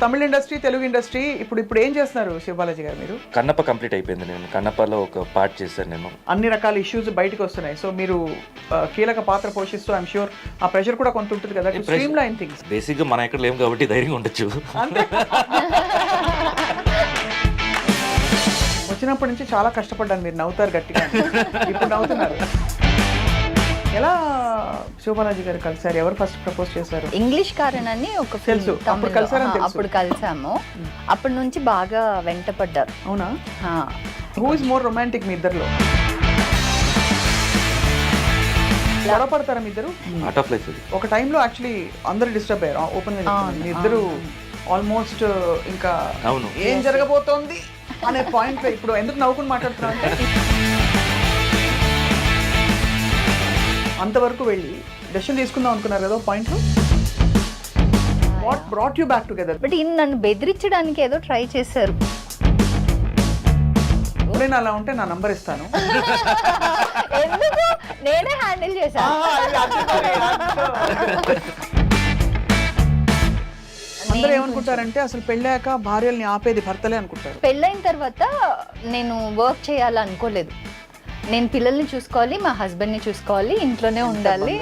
తమిళ industry, Telugu industry ఇప్పుడు ఏం చేస్తున్నారు శివబాలాజీ గారు మీరు? కన్నప్ప కంప్లీట్ అయిపోయింది. నేను కన్నప్పలో ఒక పార్ట్ చేశాను. నేను అన్ని రకాల ఇష్యూస్ బయటకు వస్తున్నాయి. సో మీరు కీలక పాత్ర పోషిస్తూ ఐఎమ్ షూర్ ఆ ప్రెషర్ కూడా కొంత ఉంటుంది కదా, స్ట్రీమ్ లైన్ థింగ్స్. బేసిక్గా మన ఎక్కడ లేము కాబట్టి ధైర్యంగా ఉండొచ్చు. వచ్చినప్పటి నుంచి చాలా కష్టపడ్డాను. మీరు నవ్వుతారు గట్టిగా, ఇప్పుడు నవ్వుతున్నారు. ఎలా శివబాలాజీ గారు కలిసారు? ఎవరు ఫస్ట్ ప్రపోజ్ చేశారు? ఇంగ్లీష్ కారన్ అని ఒక తెలుసు, అప్పుడు కలిసారని తెలుసు. అప్పుడు కలిసాము. అప్పటి నుంచి బాగా వెంటపడ్డారు. అవునా? హూ ఇస్ మోర్ రొమాంటిక్ మీ ఇద్దరులో? గొడవ పడతారా మీ ఇద్దరు? Art of life. ఒక టైంలో యాక్చువల్లీ అందరు డిస్టర్బ్ అయ్యారు. ఓపెన్ గా మీ ఇద్దరు ఆల్మోస్ట్ ఇంకా అవును ఏం జరగబోతోంది అనే పాయింట్. ఇప్పుడు ఎందుకు నవ్వుకుని మాట్లాడుతున్నా అంటే అంతవరకు వెళ్ళి డెసిషన్ తీసుకుందాం అనుకున్నారు కదా పాయింట్ లో. What brought you back together? But ఈయన నన్ను బెదిరించడానికి ఏదో ట్రై చేశారు. ఎప్పుడైనా అలా ఉంటే నా నంబర్ ఇస్తాను. ఎందుకు? నేనే హ్యాండిల్ చేశాను. అందరూ ఏమనుకుంటారంటే అసలు పెళ్ళాక భార్యల్ని ఆపేది భర్తలే అనుకుంటారు. పెళ్ళైన తర్వాత నేను వర్క్ చేయాలనుకోలేదు. నేను పిల్లల్ని చూసుకోవాలి, మా హస్బెండ్ని చూసుకోవాలి, ఇంట్లోనే ఉండాలి.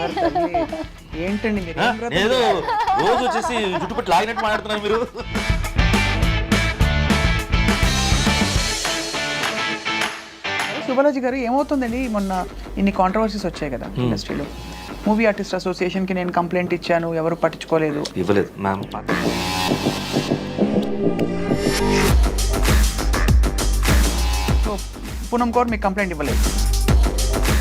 ఏంటండి మీరు ఏదో రోజు వచ్చేసి జుట్టుపట్టి లాగినట్టు మాట్లాడుతున్నారు మీరు. శివబాలాజీ గారు ఏమవుతుందండి, మొన్న ఇన్ని కాంట్రవర్సీస్ వచ్చాయి కదా ఇండస్ట్రీలో. మూవీ ఆర్టిస్ట్ అసోసియేషన్కి నేను కంప్లైంట్ ఇచ్చాను, ఎవరు పట్టించుకోలేదు. ఇవ్వలేదు మ్యామ్. సో పూనం కౌర్ మీకు కంప్లైంట్ ఇవ్వలేదు.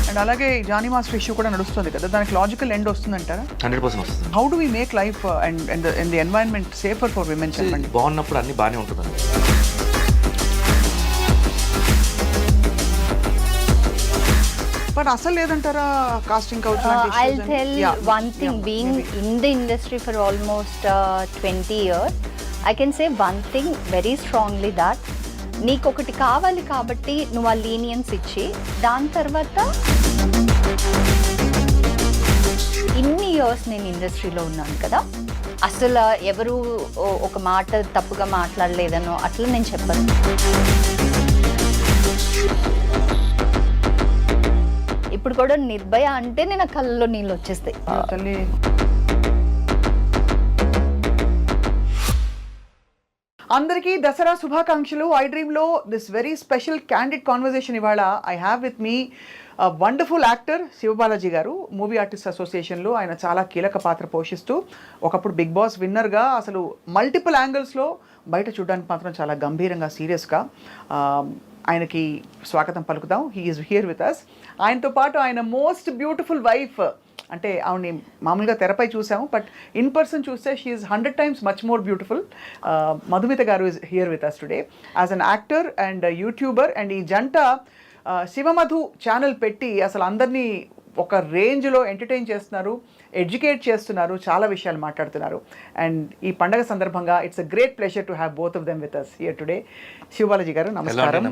అండ్ అలాగే జానీ మాస్టర్ ఇష్యూ కూడా నడుస్తుంది కదా, దానికి లాజికల్ ఎండ్ వస్తుందంటారా? 100% వస్తుంది. How do we make life and the environment safer for women? చెప్పండి. బాగున్నప్పుడు అన్ని బాగానే ఉంటుందండి. బట్ అసలు లేదంటారా casting couch? I'll tell one thing, being in the industry for almost 20 years, I can say one thing very strongly, that నీకు ఒకటి కావాలి కాబట్టి నువ్వు ఆ లీనియన్స్ ఇచ్చి, దాని తర్వాత ఇన్ని ఇయర్స్ నేను ఇండస్ట్రీలో ఉన్నాను కదా, అసలు ఎవరు ఒక మాట తప్పుగా మాట్లాడలేదనో అట్లా నేను చెప్పను. ఇప్పుడు కూడా నిర్భయ అంటే నేను కళ్ళలో నీళ్ళు వచ్చేస్తాయి. తల్లి అందరికీ దసరా శుభాకాంక్షలు. ఐ డ్రీమ్లో this very special candid conversation ఇవాళ I have with me wonderful actor Sivabalaji గారు. మూవీ ఆర్టిస్ట్ అసోసియేషన్లో ఆయన చాలా కీలక పాత్ర పోషిస్తూ ఒకప్పుడు బిగ్ బాస్ విన్నర్గా, అసలు మల్టిపుల్ యాంగిల్స్లో బయట చూడడానికి మాత్రం చాలా గంభీరంగా సీరియస్గా ఆయనకి స్వాగతం పలుకుదాం. He is here with us. ఆయనతో పాటు ఆయన మోస్ట్ బ్యూటిఫుల్ వైఫ్, అంటే ఆవిడని మామూలుగా తెరపై చూసాము, బట్ ఇన్ పర్సన్ చూస్తే she is 100 times much more beautiful. Madhumita garu is here with us today as an actor and YouTuber. And ఈ జంట శివమధు ఛానల్ పెట్టి అసలు అందరినీ ఒక రేంజ్లో ఎంటర్టైన్ చేస్తున్నారు, ఎడ్యుకేట్ చేస్తున్నారు, చాలా విషయాలు మాట్లాడుతున్నారు. అండ్ ఈ పండగ సందర్భంగా it's a great pleasure to have both of them with us here today. Sivabalaji గారు నమస్కారం.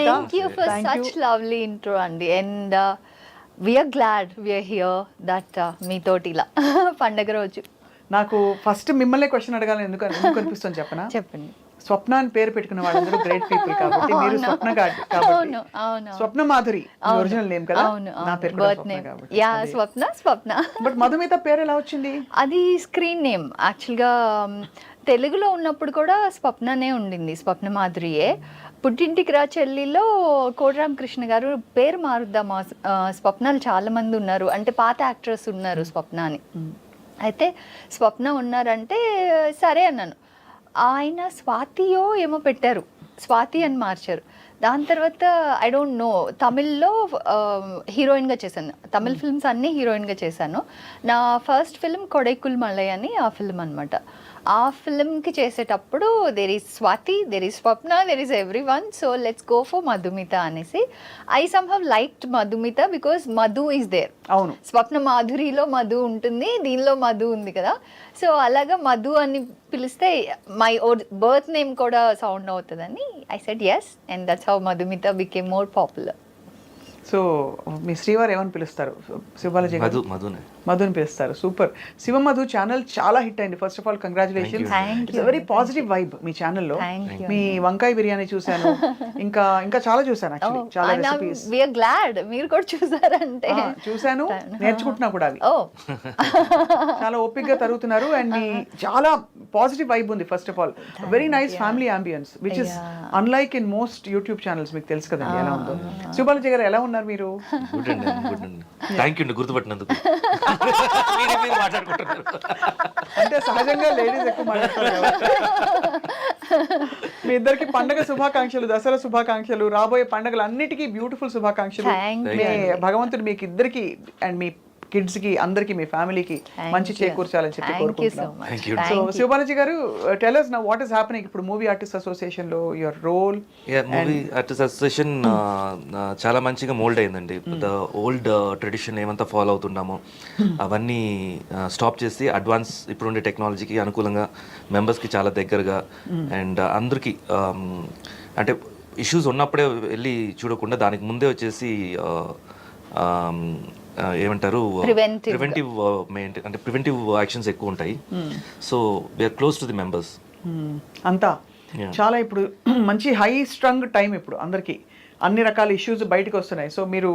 Thank you for such lovely intro అండి. And we are glad we are here that మీతోటి ఇలా పండగ రోజు. నాకు ఫస్ట్ మిమ్మల్ని క్వశ్చన్ అడగాలని ఎందుకు అనిపిస్తుంది చెప్పనా? చెప్పండి. స్వప్న అని పేరు పెట్టుకున్న వాళ్ళందరూ గ్రేట్ పీపుల్ కాబట్టి, మీరు స్వప్న కాబట్టి స్వప్న మాధురి ఒరిజినల్ నేమ్ కదా, నా పేరు కూడా స్వప్న కాబట్టి. Yeah, Swapna. బట్ మధుమిత పేరు ఎలా వచ్చింది? అది స్క్రీన్ నేమ్. యాక్చువల్గా తెలుగులో ఉన్నప్పుడు కూడా స్వప్ననే ఉండింది, స్వప్న మాధురియే. పుట్టింటికి రా చెల్లిలో కోటరామకృష్ణ గారు పేరు మారుద్దామా, స్వప్నాలు చాలా మంది ఉన్నారు అంటే పాత యాక్ట్రెస్ ఉన్నారు స్వప్న అని. అయితే స్వప్న ఉన్నారంటే సరే అన్నాను. ఆయన స్వాతియో ఏమో పెట్టారు, స్వాతి అని మార్చారు. దాని తర్వాత ఐ డోంట్ నో, తమిళ్లో హీరోయిన్గా చేశాను, తమిళ్ ఫిల్మ్స్ అన్నీ హీరోయిన్గా చేశాను. నా ఫస్ట్ ఫిల్మ్ కొడైకుల్ మలై అని ఆ ఫిల్మ్ అనమాట. ఆ ఫిల్మ్కి చేసేటప్పుడు there is Swathi, there is Swapna, there is everyone, so let's go for Madhumita అనేసి. I somehow liked Madhumita because Madhu is there. అవును, స్వప్న మాధురిలో మధు ఉంటుంది, దీనిలో మధు ఉంది కదా, సో అలాగా మధు అని పిలిస్తే మై బర్త్ నేమ్ కూడా సౌండ్ అవుతుందని I said yes, and that's how Madhumita became more popular. So మీ శ్రీవారు ఏమని పిలుస్తారు శివబాలాజీ గారు? మధునే. మధుని పిలుస్తారు. సూపర్. శివ మధు ఛానల్ చాలా హిట్ అయింది. First of all congratulations. Thank it's very positive vibe మీ ఛానల్లో. Thank you. మీ వంకాయ బిర్యానీ చూశాను, ఇంకా ఇంకా చాలా చూశాను యాక్చువల్లీ, చాలా రెసిపీస్ వీఆర్ గ్లాడ్ మీరు కూడా చూసారంటే. చూశాను, నేర్చుకుంటున్నా కూడా అవి. ఓ చాలా ఓపిక్గా తరుగుతున్నారు అండ్ మీ చాలా పాజిటివ్ వైబ్ ఉంది. First of all very nice family ambience which is unlike in most YouTube channels. మీకు తెలుసు కదండి ఎలా ఉందో. శివబాలాజీ గారు ఎలా ఉన్నారు మీరు? గుడ్ అండి, గుడ్ అండి. థ్యాంక్ యూ అండి గుర్తుపట్టినందుకు. మీరు మాట్లాడుకుంటున్నారు అంటే సహజంగా లేడీస్ ఎక్కువ మాట్లాడతారు కాబట్టి. మీ ఇద్దరికి పండగ శుభాకాంక్షలు, దసరా శుభాకాంక్షలు, రాబోయే పండుగలు అన్నిటికీ బ్యూటిఫుల్ శుభాకాంక్షలు. Thank మీ భగవంతుడు మీకు ఇద్దరికి అండ్ మీ కిడ్స్ కి అందరికి మీ ఫ్యామిలీకి మంచి చేకూర్చాలని చెప్పి కోరుకుంటున్నాం. సో శివబాలాజీ గారు tell us now what is happening ఇప్పుడు మూవీ ఆర్టిస్ట్ అసోసియేషన్ లో your role. Movie artist association చాలా మంచిగా మోల్డ్ అయిందండి. ద ఓల్డ్ ట్రెడిషన్ ఏమంతా ఫాలో అవుతున్నామో అవన్నీ స్టాప్ చేసి అడ్వాన్స్ ఇప్పుడుండే టెక్నాలజీకి అనుకూలంగా మెంబర్స్కి చాలా దగ్గరగా అండ్ అందరికీ అంటే ఇష్యూస్ ఉన్నప్పుడే వెళ్ళి చూడకుండా దానికి ముందే వచ్చేసి ఏమంటారు ప్రివెంటివ్ అంటే ప్రివెంటివ్ యాక్షన్స్ ఎక్కువ ఉంటాయి. So we're close to the members అంతా. చాలా ఇప్పుడు మంచి హై స్ట్రంగ్ టైం ఇప్పుడు అందరికి, అన్ని రకాల ఇష్యూస్ బయటకు వస్తున్నాయి. సో మీరు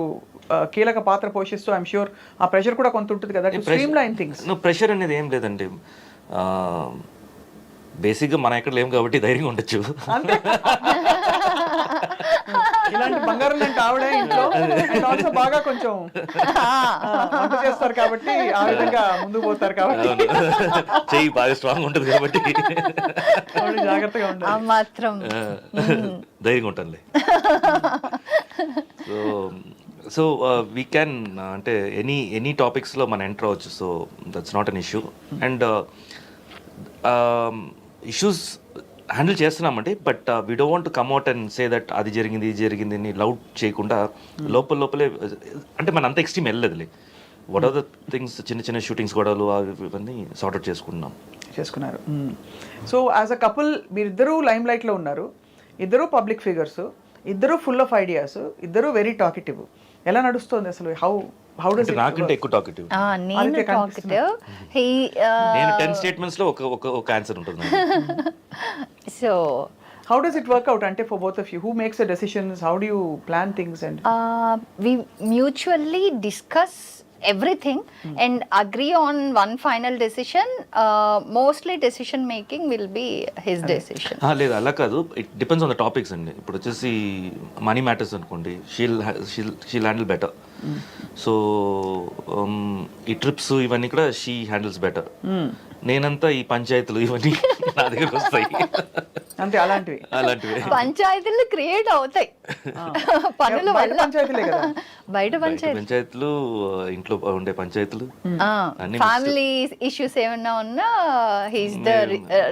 కీలక పాత్ర పోషిస్తూ ఐఎమ్ షూర్ ఆ ప్రెషర్ కూడా కొంత ఉంటుంది కదా, స్ట్రీమ్ లైన్ థింగ్స్. ప్రెషర్ అనేది ఏం లేదండి, బేసిక్గా మనం ఎక్కడ లేము కాబట్టి ధైర్యంగా ఉండొచ్చు. ఇలాంటి బంగారం లాంటి ఆవిడ ఇంట్లో and also బాగా కొంచెం వంట చేస్తారు కాబట్టి ఆ విధంగా ముందుకు పోతారు కాబట్టి చెయ్యి బాగా స్ట్రాంగ్ ఉంటుంది కాబట్టి జాగ్రత్తగా ఉండాలి. మాత్రం ధైర్యంగా ఉంటానులే. సో సో వీ క్యాన్ అంటే ఎనీ టాపిక్స్లో మనం ఎంటర్ అవ్వచ్చు. So that's not an issue. And issues handle చేస్తున్నామండి. But we don't want to come out and say that అది జరిగింది ఇది జరిగింది అని లౌడ్ చేయకుండా లోపలే అంటే మన అంత ఎక్స్ట్రీమ్ వెళ్ళలేదులే. వాట్ ఆర్ ద థింగ్స్ చిన్న చిన్న షూటింగ్స్ గొడవలు ఇవన్నీ సార్ట్అవుట్ చేసుకున్నారు. సో యాజ్ అ కపుల్ మీరిద్దరూ లైమ్ లైట్లో ఉన్నారు, ఇద్దరు పబ్లిక్ ఫిగర్స్, ఇద్దరు ఫుల్ ఆఫ్ ఐడియాస్, ఇద్దరు వెరీ టాకిటివ్. ఎలా నడుస్తుంది అసలు? How does it? నాకంటే ఎక్కువ టాకిటివ్. నేను టాకిటివ్. నేను 10 స్టేట్మెంట్స్ లో ఒక ఆన్సర్ ఉంటుంది. So how does it work out ante for both of you? Who makes the decisions? How do you plan things? And we mutually discuss everything and agree on one final decision. Mostly decision making will be his decision. లేదు అలా కాదు, it depends on the topics అండి. ఇప్పుడు వచ్చేసి money matters అనుకోండి, she'll handle better. So ఈ trips ఇవన్నీ కూడా షీ హ్యాండిల్స్ బెటర్. నేనంతా ఈ పంచాయతీలు ఇవన్నీ నా దగ్గరకు వస్తాయి. అంటే అలాంటివి పంచాయతీలు క్రియేట్ అవుతాయి పనుల వల్ల. బయట పంచాయతీలు, ఇంట్లో ఉండే పంచాయతీలు, ఫ్యామిలీ ఇష్యూస్ ఏమన్నా ఉన్నా హీస్ ద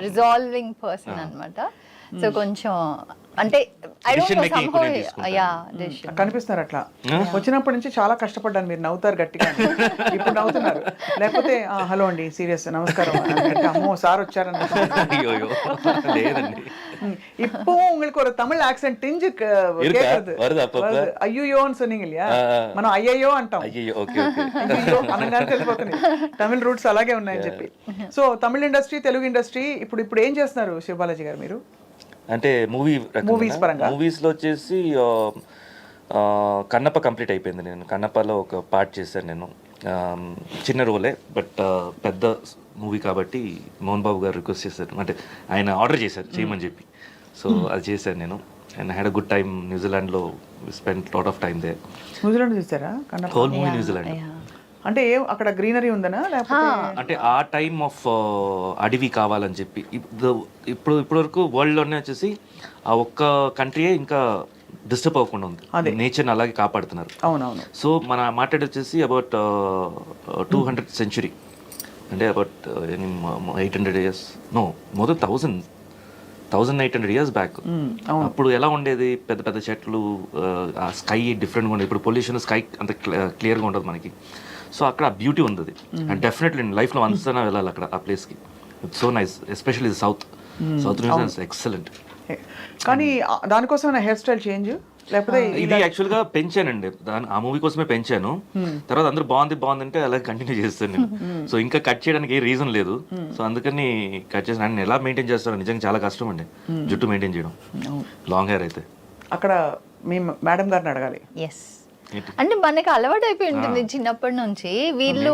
రిజాల్వింగ్ పర్సన్ అన్నమాట. సో కొంచెం అంటే కనిపిస్తున్నారు అట్లా. వచ్చినప్పటి నుంచి చాలా కష్టపడ్డాను. మీరు నవ్వుతారు గట్టిగా, ఇప్పుడు నవ్వుతున్నారు. లేకపోతే హలో అండి సీరియస్ నమస్కారం అంటే అమ్మో సార్ వచ్చారని. இப்போ உங்களுக்கு ஒரு தமிழ் ஆக்சென்ட் டிஞ்சு கேக்குது. అయ్యో சொன்னீங்க இல்லையா, మనం అయ్యయ్యో అంటాం. అయ్యో అనగానే తెలిసిపోతుంది తమిళ రూట్స్ అలాగే ఉన్నాయని చెప్పి. సో తమిళ ఇండస్ట్రీ, తెలుగు ఇండస్ట్రీ ఇప్పుడు ఏం చేస్తున్నారు శివబాలాజీ గారు మీరు? అంటే మూవీస్ పరంగా మూవీస్లో వచ్చేసి కన్నప్ప కంప్లీట్ అయిపోయింది. నేను కన్నప్పలో ఒక పార్ట్ చేశాను. నేను చిన్న రోలే, బట్ పెద్ద మూవీ కాబట్టి మోహన్ బాబు గారు రిక్వెస్ట్ చేశారు, అంటే ఆయన ఆర్డర్ చేశారు చేయమని చెప్పి. సో అది చేశాను నేను. And had a good time. న్యూజిలాండ్లో spend lot of time there. New Zealand చూసారా? Whole movie New Zealand. అంటే అక్కడ గ్రీనరీ ఉందనా లేకపోతే అంటే ఆ టైమ్ ఆఫ్ అడవి కావాలని చెప్పి ఇప్పుడు వరకు వరల్డ్లోనే వచ్చేసి ఆ ఒక్క కంట్రీయే ఇంకా డిస్టర్బ్ అవ్వకుండా ఉంది, నేచర్ని అలాగే కాపాడుతున్నారు. అవునవును. సో మన మాట్లాడి వచ్చేసి అబౌట్ 200th century, అంటే about 800 years, no more than 1800 years back. అప్పుడు ఎలా ఉండేది? పెద్ద పెద్ద చెట్లు, ఆ స్కై డిఫరెంట్గా ఉండేది. ఇప్పుడు పొల్యూషన్, స్కై అంత క్లియర్గా ఉండదు మనకి. సో అక్కడ బ్యూటీ ఉంది. అండ్ డెఫినెట్లీ లైఫ్లో వన్స్ అయినా వెళ్ళాలి అక్కడ ఆ ప్లేస్కి. It's so nice, especially south New Zealand excellent. కానీ దానికోసం హెయిర్ స్టైల్ చేంజ్ లేకపోతే ఇది యాక్చువల్గా పెంచానండి, ఆ మూవీ కోసమే పెంచాను. తర్వాత అందరూ బాగుంది అంటే అలా కంటిన్యూ చేస్తాను నేను. సో ఇంకా కట్ చేయడానికి ఏ రీజన్ లేదు. సో అందుకని కట్ చేసిన. నేను ఎలా మెయింటైన్ చేస్తాను నిజంగా చాలా కష్టం అండి జుట్టు మెయింటైన్ చేయడం, లాంగ్ హెయిర్ అయితే. అక్కడ మీ మేడం గారిని అడగాలి. ఎస్, అంటే మనకి అలవాటు అయిపోయి ఉంటుంది చిన్నప్పటి నుంచి. వీళ్ళు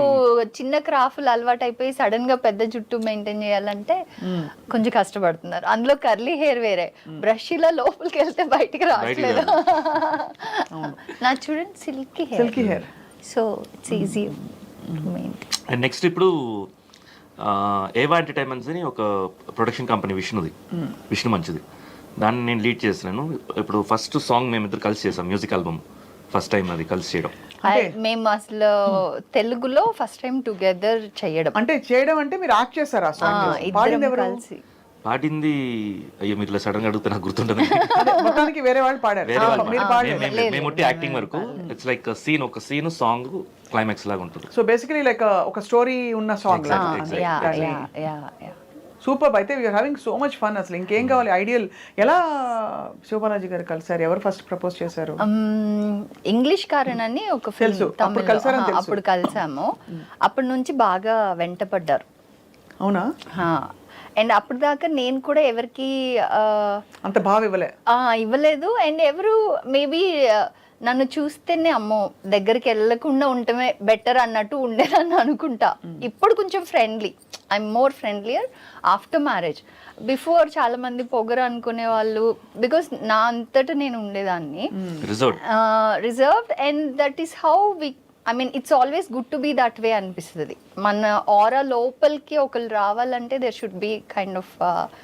చిన్న క్రాఫ్ట్లు అలవాటు అయిపోయి సడన్ గా పెద్ద జుట్టు మెయింటైన్ చేయాలంటే కొంచెం కష్టపడుతున్నారు. అందులో కర్లీ హెయిర్ వేరే, బ్రష్ ఇలా లోపలికి వెళ్తే బయటికి రావట్లేదు. నా చూడండి silky hair, so it's easy maintain. And next ఇప్పుడు ఏవా ఎంటర్టైన్మెంట్స్ అని ఒక ప్రొడక్షన్ కంపెనీ విష్ణు మంచిది, దాన్ని నేను లీడ్ చేస్తున్నాను. ఇప్పుడు ఫస్ట్ సాంగ్ మేమిద్దరు కలిసి చేసాం, మ్యూజిక్ ఆల్బమ్ ఫస్ట్ టైం అది కలిసి చేయడం. మేము అసలు తెలుగులో ఫస్ట్ టైం టుగెదర్ చేయడం. అంటే చేయడం అంటే మీరు యాక్ట్ చేస్తారా? ఇద్దరం కలిసి పాడింది, అయ్యో మీరు ఇలా సడన్ గా అడిగితే నాకు గుర్తుంటుంది. మొత్తానికి వేరే వాళ్ళు పాడారు, మీరు పాడారు. మేము యాక్టింగ్ వరకు ఇట్స్ లైక్ ఒక సీన్ సాంగ్ క్లైమాక్స్ లాగా ఉంటుంది. సో బేసికలీ లైక్ ఒక స్టోరీ ఉన్న సాంగ్. సూపర్. అయితే we are having so much fun. అసలు ఇంకేం కావాలి? ఐడియల్. ఎలా శివబాలాజీ గారు కలిసారు? ఎవరు ఫస్ట్ ప్రపోజ్ చేశారు? ఇంగ్లీష్ కారన్ అని ఒక ఫిల్మ్, అప్పుడు కలిసాము. అప్పటి నుంచి బాగా వెంటపడ్డారు. అవునా? అండ్ అప్పుడు దాకా నేను కూడా ఎవరికి అంత బాగా ఇవ్వలేదు. అండ్ ఎవరు మేబీ నన్ను చూస్తేనే అమ్మో దగ్గరికి వెళ్ళకుండా ఉండటమే బెటర్ అన్నట్టు ఉండేదని అనుకుంటా. ఇప్పుడు కొంచెం friendly, I'm more ఫ్రెండ్లియర్ after marriage. Before చాలా మంది పొగరు అనుకునే వాళ్ళు, బికాస్ నా అంతటా నేను ఉండేదాన్ని reserved. And that is how we, I mean it's always good to be that way అనిపిస్తుంది. మన ఆరా లోపలికి ఒకరు రావాలంటే there should be kind of.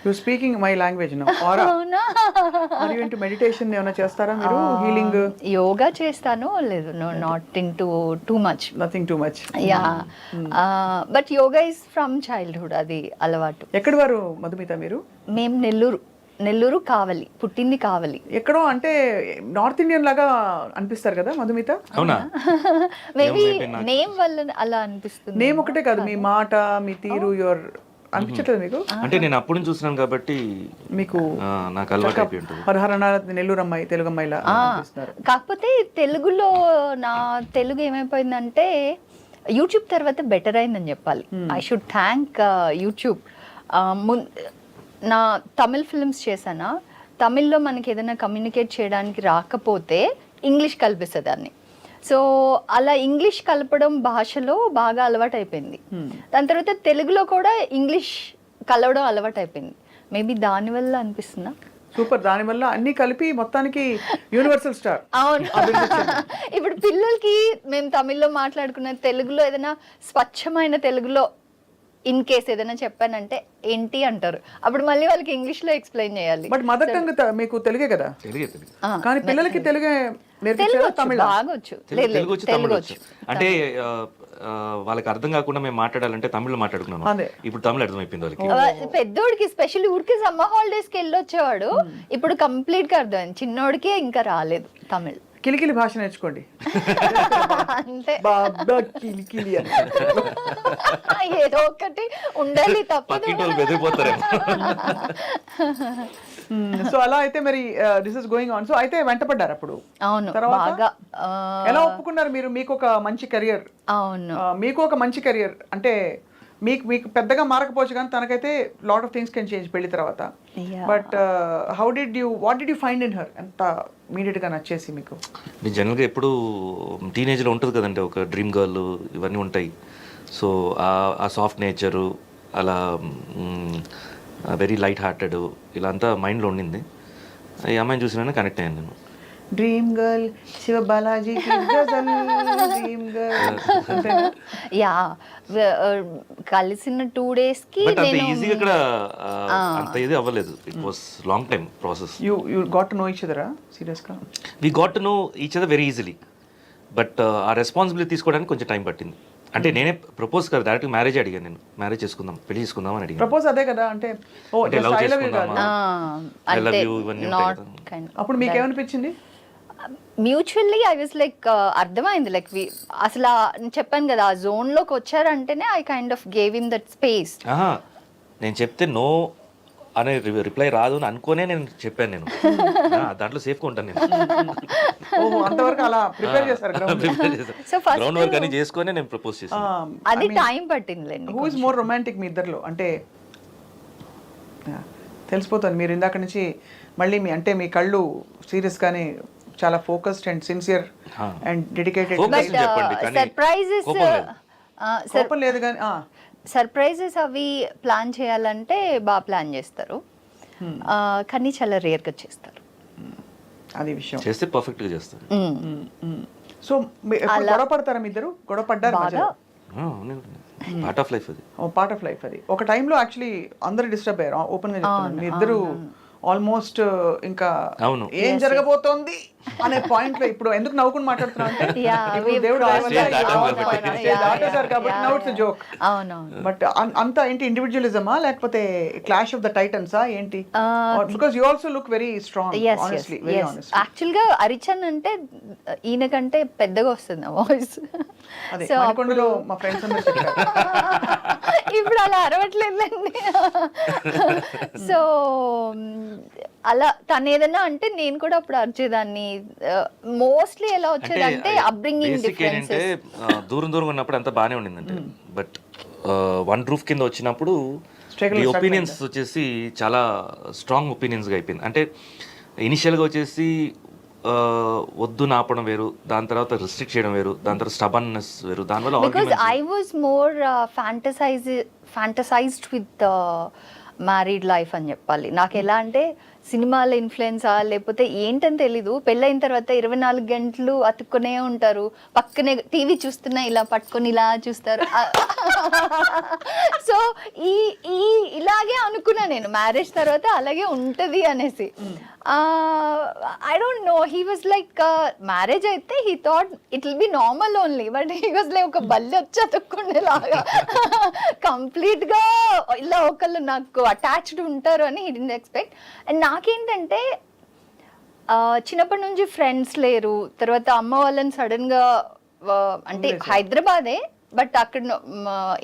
You speaking my language now. Aura. Are you into meditation ఏమైనా చేస్తారా మీరు? Healing? Yoga చేస్తాను, లేదు no not into too much. Nothing too much. Yeah, but yoga is from childhood, అది అలవాటు. ఎక్కడి వారు మధుమిత మీరు? మేము నెల్లూరు కావలి, పుట్టింది కావలి. ఎక్కడో అంటే నార్త్ ఇండియన్ లాగా అనిపిస్తారు కదా మధుమిత. అవునా? మేబీ నేమ్ వల్ల అలా అనిపిస్తుంది. నేమ్ ఒకటే కాదు, మీ మాట, మీ తీరు, యువర్ అనిపించట్లేదు మీకు? అంటే నేను అప్పుడు నుంచి చూస్తున్నాను కాబట్టి మీకు నాకు అలవాటు అయిపోయి ఉంటుంది. హరహరణ నెల్లూరు అమ్మాయి, తెలుగు అమ్మాయిలా అనిపిస్తున్నారు. కాకపోతే తెలుగులో నా తెలుగు ఏమైపోయిందంటే యూట్యూబ్ తర్వాత బెటర్ అయిందని చెప్పాలి. I should thank YouTube. నా తమిళ్ ఫిల్మ్స్ చేశానా, తమిళ్లో మనకి ఏదైనా కమ్యూనికేట్ చేయడానికి రాకపోతే ఇంగ్లీష్ కలిపేసేదాన్ని. సో అలా ఇంగ్లీష్ కలపడం భాషలో బాగా అలవాటు అయిపోయింది. దాని తర్వాత తెలుగులో కూడా ఇంగ్లీష్ కలవడం అలవాటు అయిపోయింది. మేబీ దానివల్ల అనిపిస్తుందా? సూపర్. దానివల్ల అన్ని కలిపి మొత్తానికి యూనివర్సల్ స్టార్. అవును. ఇప్పుడు పిల్లలకి మేము తమిళ్లో మాట్లాడుకున్న తెలుగులో ఏదైనా స్వచ్ఛమైన తెలుగులో ఇన్ కేస్ ఏదైనా చెప్పానంటే ఏంటి అంటారు. అప్పుడు మళ్ళీ వాళ్ళకి ఇంగ్లీష్ లో ఎక్స్ప్లెయిన్ చేయాలి. బట్ మదర్ టంగ్ మీకు తెలుగే కదా? కానీ పిల్లలకి తెలుగే బాగొచ్చు. అంటే వాళ్ళకి అర్థం కాకుండా మేము మాట్లాడాలంటే తమిళ్లో మాట్లాడుకున్నాను. ఇప్పుడు తమిళ అర్థమైపోయింది వాళ్ళకి. పెద్దోడికి స్పెషల్లీ ఊరికి సమ్మర్ హాలిడేస్ కి వెళ్ళొచ్చేవాడు, ఇప్పుడు కంప్లీట్ గా అర్థమైంది. చిన్నోడికి ఇంకా రాలేదు తమిళ్. కిలికిలి భాష నేర్చుకోండి. ఏదో ఒకటి ఉండాలి, తప్పదు. సో అలా అయితే మరి this is going on. So అయితే వెంటపడ్డారు అప్పుడు. అవును. తర్వాత ఎలా ఒప్పుకున్నారు మీరు? మీకు ఒక మంచి కెరియర్. అవును, మీకు ఒక మంచి కెరియర్ అంటే మీకు పెద్దగా మారకపోవచ్చు కానీ తనకైతే lot of things can change పెళ్లి తర్వాత. But what did you find in her? ఎంత ఇమీడియట్ గా నచ్చేసి మీకు? జనరల్గా ఎప్పుడు టీనేజ్లో ఉంటుంది కదండి, ఒక డ్రీమ్ గర్ల్ ఇవన్నీ ఉంటాయి. సో ఆ సాఫ్ట్ నేచరు, అలా వెరీ లైట్ హార్టెడ్, ఇలా అంతా మైండ్లో ఉండింది. ఈ అమ్మాయిని చూసినా కనెక్ట్ అయ్యాను నేను. Dream girl Shiva Balaji dream girl. Yeah, కలిసిన 2 days కి నేను ఈజీగా ఇక్కడ అంత ఇది అవ్వలేదు. It was long time process. You got to know each other serious గా? We got to know each other very easily. But ఆ రెస్పాన్సిబిలిటీ తీసుకోవడానికి కొంచెం టైం పట్టింది. అంటే నేనే ప్రపోజ్ కదా, డైరెక్ట్ మ్యారేజ్ అడిగాను. నేను మ్యారేజ్ చేసుకుందాం, పెళ్లి చేసుకుందాం అని అడిగాను. ప్రపోజ్ అదే కదా, అంటే లవ్ చేసుకుందామా, ఐ లవ్ యు ఇవన్నీ ఉంటాయి కదా. అప్పుడు మీకు ఏమనిపించింది? మ్యూచువల్లీ ఐ వాజ్ లైక్ అర్థమైంది. లైక్ అసలు చెప్పాను కదా, ఆ జోన్ లోకి వచ్చారంటేనే I kind of gave him that space. నేను చెప్తే నో అనే రిప్లై రాదు అని అనుకోనే నేను చెప్పాను. నేను దాంట్లో సేఫ్గా ఉంటాను నేను. ఓహో, అంతవరకు అలా ప్రిపేర్ చేశారు So first గ్రౌండ్ వర్క్ అని చేసుకొని నేను ప్రపోజ్ చేశాను. అది టైం పట్టిందిలేండి. హూ ఇస్ మోర్ రొమాంటిక్ మీ ఇద్దరిలో? అంటే తెలిసిపోతుంది మీరు ఇందాక నుంచి మళ్ళీ మీ కళ్ళు సీరియస్ గానే చాలా focused and sincere and dedicated. Focus చెప్పండి కానీ సర్ప్రైజెస్ కోపం లేదు కానీ సర్ప్రైజెస్ అవి ప్లాన్ చేయాలంటే బాగా ప్లాన్ చేస్తారు, కానీ చాలా రేర్గా చేస్తారు. అది విషయం. చేస్తే పర్ఫెక్ట్గా చేస్తాను. సో గొడవ పడతారా మీ ఇద్దరు? గొడవ పడ్డారు బాగా పార్ట్ ఆఫ్ లైఫ్ అది. పార్ట్ ఆఫ్ లైఫ్ అది. ఒక టైంలో యాక్చువల్లీ అందరు డిస్టర్బ్ అయ్యారు. ఓపెన్ గా చెప్తున్నాను, మీ ఇద్దరు ఆల్మోస్ట్ ఇంకా అవును. ఏం జరగబోతోంది అనే పాయింట్ లో ఇప్పుడు ఎందుకు నవ్వుకుని మాట్లాడుతున్నా అంటే ఇప్పుడు దేవుడు దాటేశారు కాబట్టి నౌ ఇట్స్ జోక్. అవునవును. బట్ అంతా ఏంటి ఇండివిజువలిజమా లేకపోతే క్లాష్ ఆఫ్ ద టైటన్సా ఏంటి? Because you also look very strong, honestly, very honest. Actual గా అరిచన్ అంటే ఈయన కంటే పెద్దగా వస్తుంది వాయిస్. అదే మణికొండలో మా ఫ్రెండ్స్ అందరూ చెప్పారు. ఇప్పుడు అలా అరవట్లేదండి. సో అలా తను ఏదైనా అంటే నేను కూడా అప్పుడు అరిచేదాన్ని. మోస్ట్లీ ఎలా వచ్చేదంటే అప్బ్రింగింగ్ డిఫరెన్సెస్. దూరం దూరం ఉన్నప్పుడు అంతా బాగానే ఉండిందంటే, బట్ వన్ రూఫ్ కింద వచ్చినప్పుడు ఈ ఒపీనియన్స్ వచ్చేసి చాలా స్ట్రాంగ్ ఒపీనియన్స్గా అయిపోయింది. అంటే ఇనిషియల్గా వచ్చేసి వద్దు నాపడం వేరు, దాని తర్వాత రిస్ట్రిక్ట్ చేయడం వేరు, దాని తర్వాత స్టబన్నెస్ వేరు, దానివల్ల because I was more fantasized with married life అని చెప్పాలి. నాకు ఎలా అంటే సినిమాల ఇన్ఫ్లుయెన్సా లేకపోతే ఏంటని తెలీదు, పెళ్ళైన తర్వాత 24 గంటలు అతుక్కునే ఉంటారు, పక్కనే టీవీ చూస్తున్నా ఇలా పట్టుకొని ఇలా చూస్తారు. సో ఇలాగే అనుకున్నా నేను మ్యారేజ్ తర్వాత అలాగే ఉంటది అనేసి. I don't know, he was like marriage అయితే he thought it will be normal only, but he was like ఒక బల్లి వచ్చి అతుక్కునేలాగా కంప్లీట్ గా ఇలా ఒకళ్ళు నాకు అటాచ్డ్ ఉంటారు అని హీ డిడ్ంట్ ఎక్స్పెక్ట్. అండ్ నాకేంటంటే చిన్నప్పటి నుంచి ఫ్రెండ్స్ లేరు, తర్వాత అమ్మ వాళ్ళని సడన్ గా అంటే హైదరాబాదే బట్ అక్కడ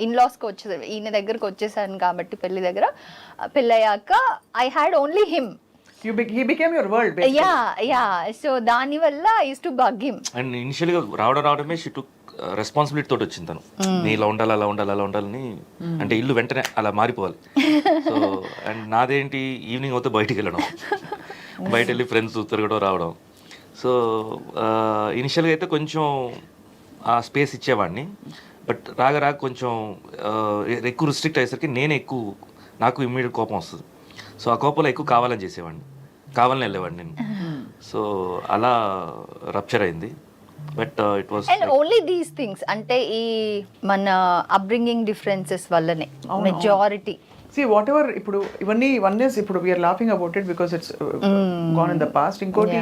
ఇన్లాస్కి వచ్చేది, ఈయన దగ్గరకు వచ్చేసాను కాబట్టి పెళ్లి దగ్గర. పెళ్ళయ్యాక I had only him. He became your world basically. Yeah. So దాని వల్ల I used to bug him. And ఇనిషియల్గా రావడమే షీ టుక్ రెస్పాన్సిబిలిటీ తోటి వచ్చింది తను. నీ ఇలా ఉండాలి, అలా ఉండాలి, అలా ఉండాలని, అంటే ఇల్లు వెంటనే అలా మారిపోవాలి. సో అండ్ నాదేంటి ఈవినింగ్ అవుతే బయటికి వెళ్ళడం, బయట వెళ్ళి ఫ్రెండ్స్ తిరగడం రావడం. సో ఇనిషియల్గా అయితే కొంచెం ఆ స్పేస్ ఇచ్చేవాడిని, బట్ రాగా కొంచెం ఎక్కువ రిస్ట్రిక్ట్ అయ్యేసరికి నాకు ఇమ్మీడియట్ కోపం వస్తుంది. సో ఆ కోపంలో ఎక్కువ కావాలని చేసేవాడిని, కావాలని వెళ్ళేవాడిని నేను. సో అలా రప్చర్ అయింది. But it was and only these things, అంటే ఈ మన అప్బ్రింగింగ్ డిఫరెన్సెస్ వల్లనే మెజారిటీ. See whatever ఇప్పుడు ఇవన్నీ వన్నెస్ ఇప్పుడు we are laughing about it because it's gone in the past. ఇంకోటి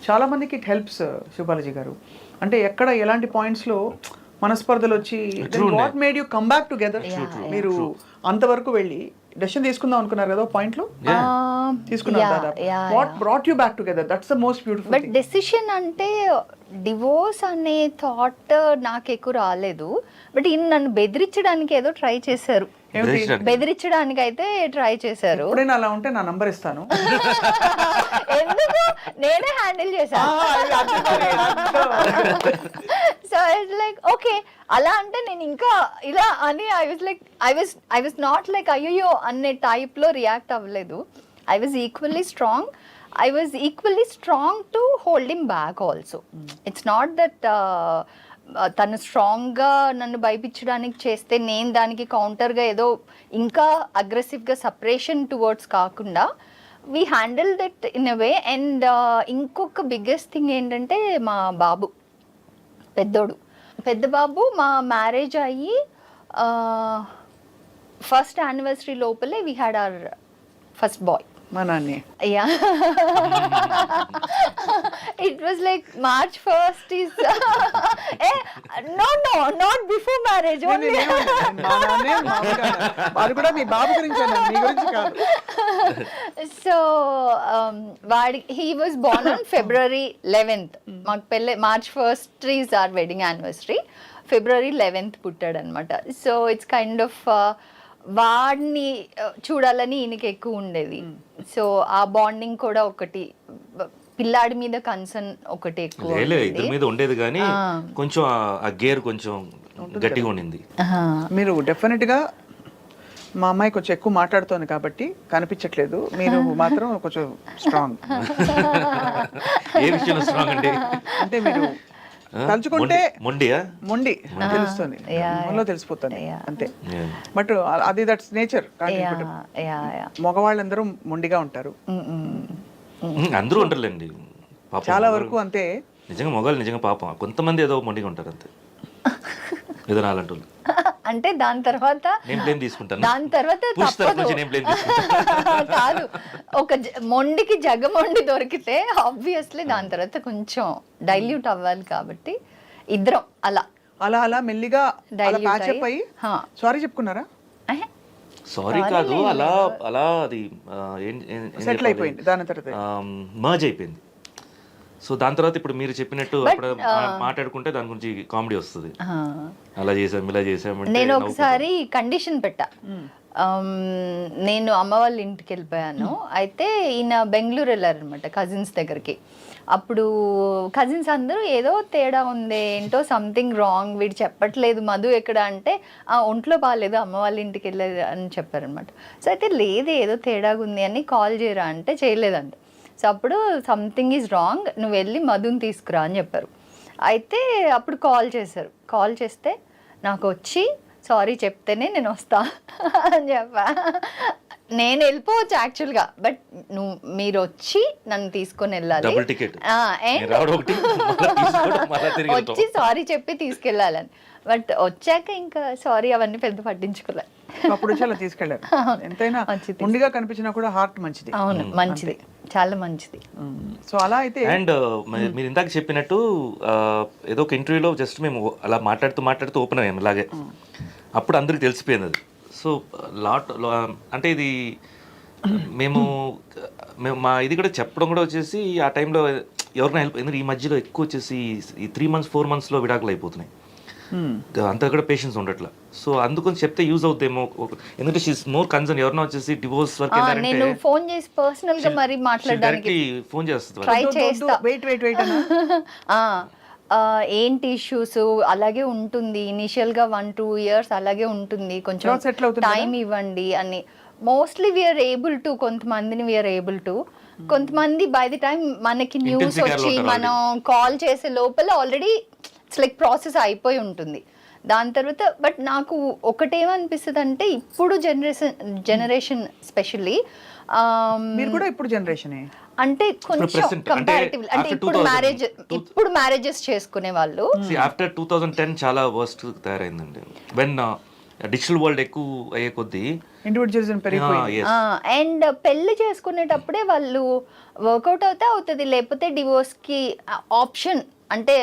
చాలా మందికి ఇట్ హెల్ప్స్ శివబాలాజీ గారు, అంటే ఎక్కడ ఎలాంటి పాయింట్స్ లో మనస్పర్ధలు వచ్చి what made you come back together. మీరు అంతవరకు వెళ్ళి డెసిషన్ తీసుకుందాం అనుకున్నారు కదా పాయింట్ లో, తీసుకున్నారు. What brought you back together? That's the most beautiful. But decision అంటే డివోర్స్ అనే థాట్ నాకు ఎక్కువ రాలేదు, బట్ ఈయన నన్ను బెదిరించడానికి ఏదో ట్రై చేశారు. బెదిరించడానికి అయితే ట్రై చేశారు. ఎప్పుడైనా అలా ఉంటే నా నంబర్ ఇస్తాను. ఎందుకు, నేనే హ్యాండిల్ చేశాను. సో ఇట్స్ లైక్ ఓకే, అలా అంటే నేను ఇంకా ఇలా అని ఐ వాజ్ నాట్ లైక్ అయ్యో అనే టైప్ లో రియాక్ట్ అవ్వలేదు. I was equally strong to hold him back also. It's not that తను స్ట్రాంగ్గా నన్ను భయపించడానికి చేస్తే నేను దానికి కౌంటర్గా ఏదో ఇంకా అగ్రెసివ్గా సపరేషన్ టువర్డ్స్ కాకుండా we handle that in a way. And ఇంకొక బిగ్గెస్ట్ థింగ్ ఏంటంటే మా బాబు పెద్ద బాబు మా మ్యారేజ్ అయ్యి ఫస్ట్ యానివర్సరీ లోపలే we had our first boy. మా నాన్నే. Yeah. It was like March 1st is no, not before marriage only. మా నాన్నే వాడు కూడా మీ బాబు గురించి అన్నాడు, మీ గురించి కాదు. So he was born on February 11th. మాకు పెళ్ళి March 1st is our wedding anniversary. February 11th పుట్టాడు అనమాట. సో ఇట్స్ కైండ్ ఆఫ్ వాడిని చూడాలని ఈయనకి ఎక్కువ ఉండేది. సో ఆ బాండింగ్ కూడా ఒకటి, పిల్లాడి మీద కన్సర్న్ ఒకటి ఎక్కువ ఇద్దరి మీద ఉండేది కానీ కొంచెం ఆ గేర్ కొంచెం గట్టిగా ఉండింది. మీరు డెఫినెట్గా మా అమ్మాయి కొంచెం ఎక్కువ మాట్లాడుతోంది కాబట్టి కనిపించట్లేదు, మీరు మాత్రం కొంచెం స్ట్రాంగ్. ఏ విషయంలో స్ట్రాంగ్ అండి? అంటే మీరు తలుచుకుంటే మొండియా? మొండి తెలుస్తుంది, మనలో తెలిసిపోతుంది అంతే. బట్ అది దట్స్ నేచర్. మగవాళ్ళందరూ మొండిగా ఉంటారు, అందరూ ఉంటారులేండి పాపం. చాలా వరకు అంతే. నిజంగా మొగాళ్ళు నిజంగా పాపం కొంతమంది ఏదో మొండిగా ఉంటారు అంతే, ఏదో నాలంటూ. అంటే దాని తర్వాత నేను బ్లేమ్ తీసుకుంటాను, దాని తర్వాత నేను బ్లేమ్ తీసుకుంటాను. కాదు, ఒక మొండికి జగమొండి దొరికితే ఆబ్వియస్లీ దాని తర్వాత కొంచెం డైల్యూట్ అవ్వాలి. కాబట్టి ఇద్దరం అలా అలా అలా మెల్లిగా ప్యాచప్ అయ్యి సారీ చెప్పుకున్నారా? సారీ కాదు, అలా అలా అది సెటిల్ అయిపోయింది, దాని తర్వాత మర్జ్ అయిపోయింది. సో దాని తర్వాత ఇప్పుడు మీరు చెప్పినట్టు అప్పుడు మాట్లాడుకుంటే దాని గురించి కామెడీ వస్తుంది, అలా చేసాం ఇలా చేసాం. నేను ఒకసారి కండిషన్ పెట్టా, నేను అమ్మ వాళ్ళ ఇంటికి వెళ్ళిపోయాను. అయితే ఈయన బెంగళూరు వెళ్ళారనమాట కజిన్స్ దగ్గరికి. అప్పుడు కజిన్స్ అందరూ ఏదో తేడా ఉంది, ఏంటో సంథింగ్ రాంగ్, వీడు చెప్పట్లేదు మధు ఎక్కడ అంటే ఒంట్లో బాగాలేదు అమ్మ వాళ్ళ ఇంటికి వెళ్ళేది అని చెప్పారనమాట. సో అయితే లేదు ఏదో తేడాగా ఉంది అని కాల్ చేయరా అంటే చేయలేదంట. సో అప్పుడు సంథింగ్ ఈజ్ రాంగ్, నువ్వు వెళ్ళి మధుని తీసుకురా అని చెప్పారు. అయితే అప్పుడు కాల్ చేశారు. కాల్ చేస్తే నాకు వచ్చి సారీ చెప్తేనే నేను వస్తా అని చెప్పా. నేను వెళ్ళిపోవచ్చు యాక్చువల్గా, బట్ మీరు వచ్చి నన్ను తీసుకొని వెళ్ళాలి, వచ్చి సారీ చెప్పి తీసుకెళ్ళాలని. బట్ వచ్చాక ఇంకా సారీ అవన్నీ పెద్ద పట్టించుకోలే. అప్పుడు చాలా తీసుకెళ్ళారు. ఎంతైనా ముందుగా కనిపించినా కూడా హార్ట్ మంచిది. అవును, మంచిది, చాలా మంచిది. సో అలా అయితే అండ్ మీరు ఇందాక చెప్పినట్టు ఏదో ఒక ఇంటర్వ్యూలో జస్ట్ మేము అలా మాట్లాడుతూ ఓపెన్ అయ్యాము ఇలాగే. అప్పుడు అందరికి తెలిసిపోయింది అది. సో అంటే ఇది మేము మా ఇది కూడా చెప్పడం కూడా వచ్చేసి ఆ టైంలో ఎవరికైనా హెల్ప్, ఎందుకంటే ఈ మధ్యలో ఎక్కువ వచ్చేసి ఈ 3 months 4 monthsలో విడాకులు అయిపోతున్నాయి, అంతా కూడా పేషెన్స్ ఉండట్లా. సో అందుకని చెప్తే యూజ్ అవుతాయేమో, ఎందుకంటే షీస్ మోర్ కన్సర్న్. ఎవరైనా వచ్చేసి డివోర్స్ వరకు నేను ఫోన్ చేసి పర్సనల్ గా మరి మాట్లాడడానికి ఫోన్ చేస్తుంది. ట్రై చేస్తా, వెయిట్ ఏంటి ఇష్యూస్ అలాగే ఉంటుంది, ఇనిషియల్ గా 1-2 years అలాగే ఉంటుంది, కొంచెం టైం ఇవ్వండి అని. మోస్ట్లీ వీఆర్ ఏబుల్ టు, కొంతమందిని వీఆర్ ఏబుల్ టు, కొంతమంది బై ది టైం మనకి న్యూస్ వచ్చి మనం కాల్ చేసే లోపల ఆల్రెడీ ఇట్స్ లైక్ ప్రాసెస్ అయిపోయి ఉంటుంది. దాని తర్వాత బట్ నాకు ఒకటేమనిపిస్తుంది అంటే ఇప్పుడు జనరేషన్ స్పెషల్లీ మీరు కూడా ఇప్పుడు జనరేషన్ అంటే కొంచెం కంపారిటివ్లీ అంటే ఇప్పుడు మ్యారేజెస్ చేసుకునే వాళ్ళు ఆఫ్టర్ 2010 చాలా వర్స్ట్ తయారైందండి. వెన్ డిజిటల్ వరల్డ్ ఎక్కువ అయ్యే కొద్దీ ఇండివిజువలిజం పెరిగిపోయింది. అండ్ పెళ్లి చేసుకునేటప్పుడే వాళ్ళు వర్కౌట్ అవుతుంది, లేకపోతే డివోర్స్ కి ఆప్షన్, అంటే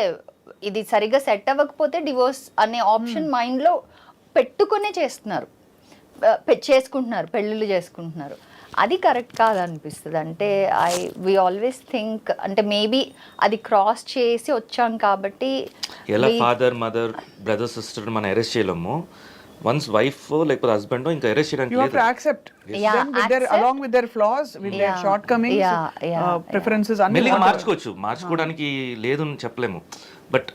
ఇది సరిగా సెట్ అవ్వకపోతే డివోర్స్ అనే ఆప్షన్ మైండ్ లో పెట్టుకునే చేసుకుంటున్నారు, పెళ్ళిళ్ళు చేసుకుంటున్నారు. అది కరెక్ట్ కాదనిపిస్తుంది. అంటే వి ఆల్వేస్ థింక్ అంటే మేబీ అది క్రాస్ చేసి వచ్చాం కాబట్టి ఎలా ఫాదర్ మదర్ బ్రదర్ సిస్టర్ మనం అరెస్ట్ చేయలేము. వన్స్ వైఫ్ లేకపోతే హస్బెండ్ ఇంకా అరెస్ట్ చేయడానికి you have to accept them with their along with their flaws, with their shortcomings, preferences అన్ని మార్చుకోవడానికి లేదు అని చెప్పలేము. బట్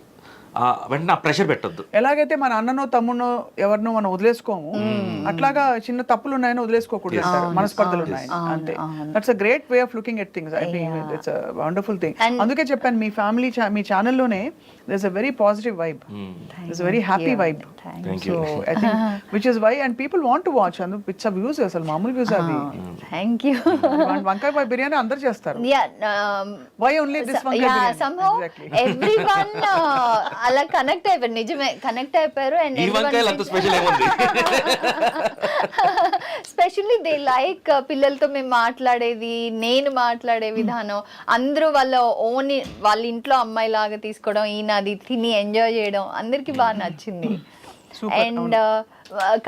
వెంటనే ఆ ప్రెషర్ పెట్టొద్దు. ఎలాగైతే మన అన్ననో తమ్మునో ఎవరినో మనం వదిలేసుకోము, అట్లాగా చిన్న తప్పులు ఉన్నాయని వదిలేసుకోకూడదు అంటారు, మనస్పర్ధలు ఉన్నాయి అంతే. That's a great way of looking at things. I think it's a wonderful thing. అందుకే చెప్పాను మీ ఫ్యామిలీ మీ ఛానల్లోనే there's a very positive vibe, there's a very happy vibe. Thank so you. I think which is why and people want to watch and which are views అసలు మామూలు views అవి. Thank you. వంకాయ బిర్యానీ అందరూ చేస్తారు, why only this వంకాయ biryani? somehow everyone అలా connect అయిపోయారు, నిజమే కనెక్ట్ అయిపోయారు. అండ్ స్పెషల్లీ దే లైక్ పిల్లలతో మేము మాట్లాడేది, నేను మాట్లాడే విధానం, అందరూ వాళ్ళ ఇంట్లో అమ్మాయి లాగా తీసుకోవడం, ఈయన అది తిని ఎంజాయ్ చేయడం అందరికి బాగా నచ్చింది. And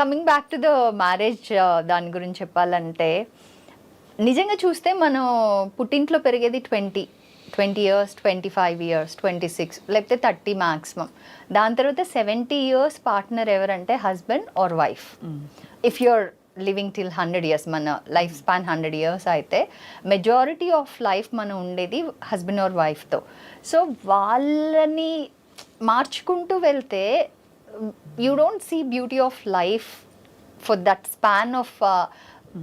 coming back to the marriage, దాని గురించి చెప్పాలంటే నిజంగా చూస్తే మనం పుట్టింట్లో పెరిగేది 20 20 ఇయర్స్ 25 ఇయర్స్ 26 లేకపోతే 30 మ్యాక్సిమం. దాని తర్వాత 70 ఇయర్స్ పార్ట్నర్ ఎవరంటే husband or wife. If you are living till 100 years, మన లైఫ్ స్పాన్ 100 ఇయర్స్ అయితే మెజారిటీ ఆఫ్ లైఫ్ మనం ఉండేది హస్బెండ్ ఆర్ వైఫ్తో. సో వాళ్ళని మార్చుకుంటూ వెళ్తే you don't see beauty of life for that span of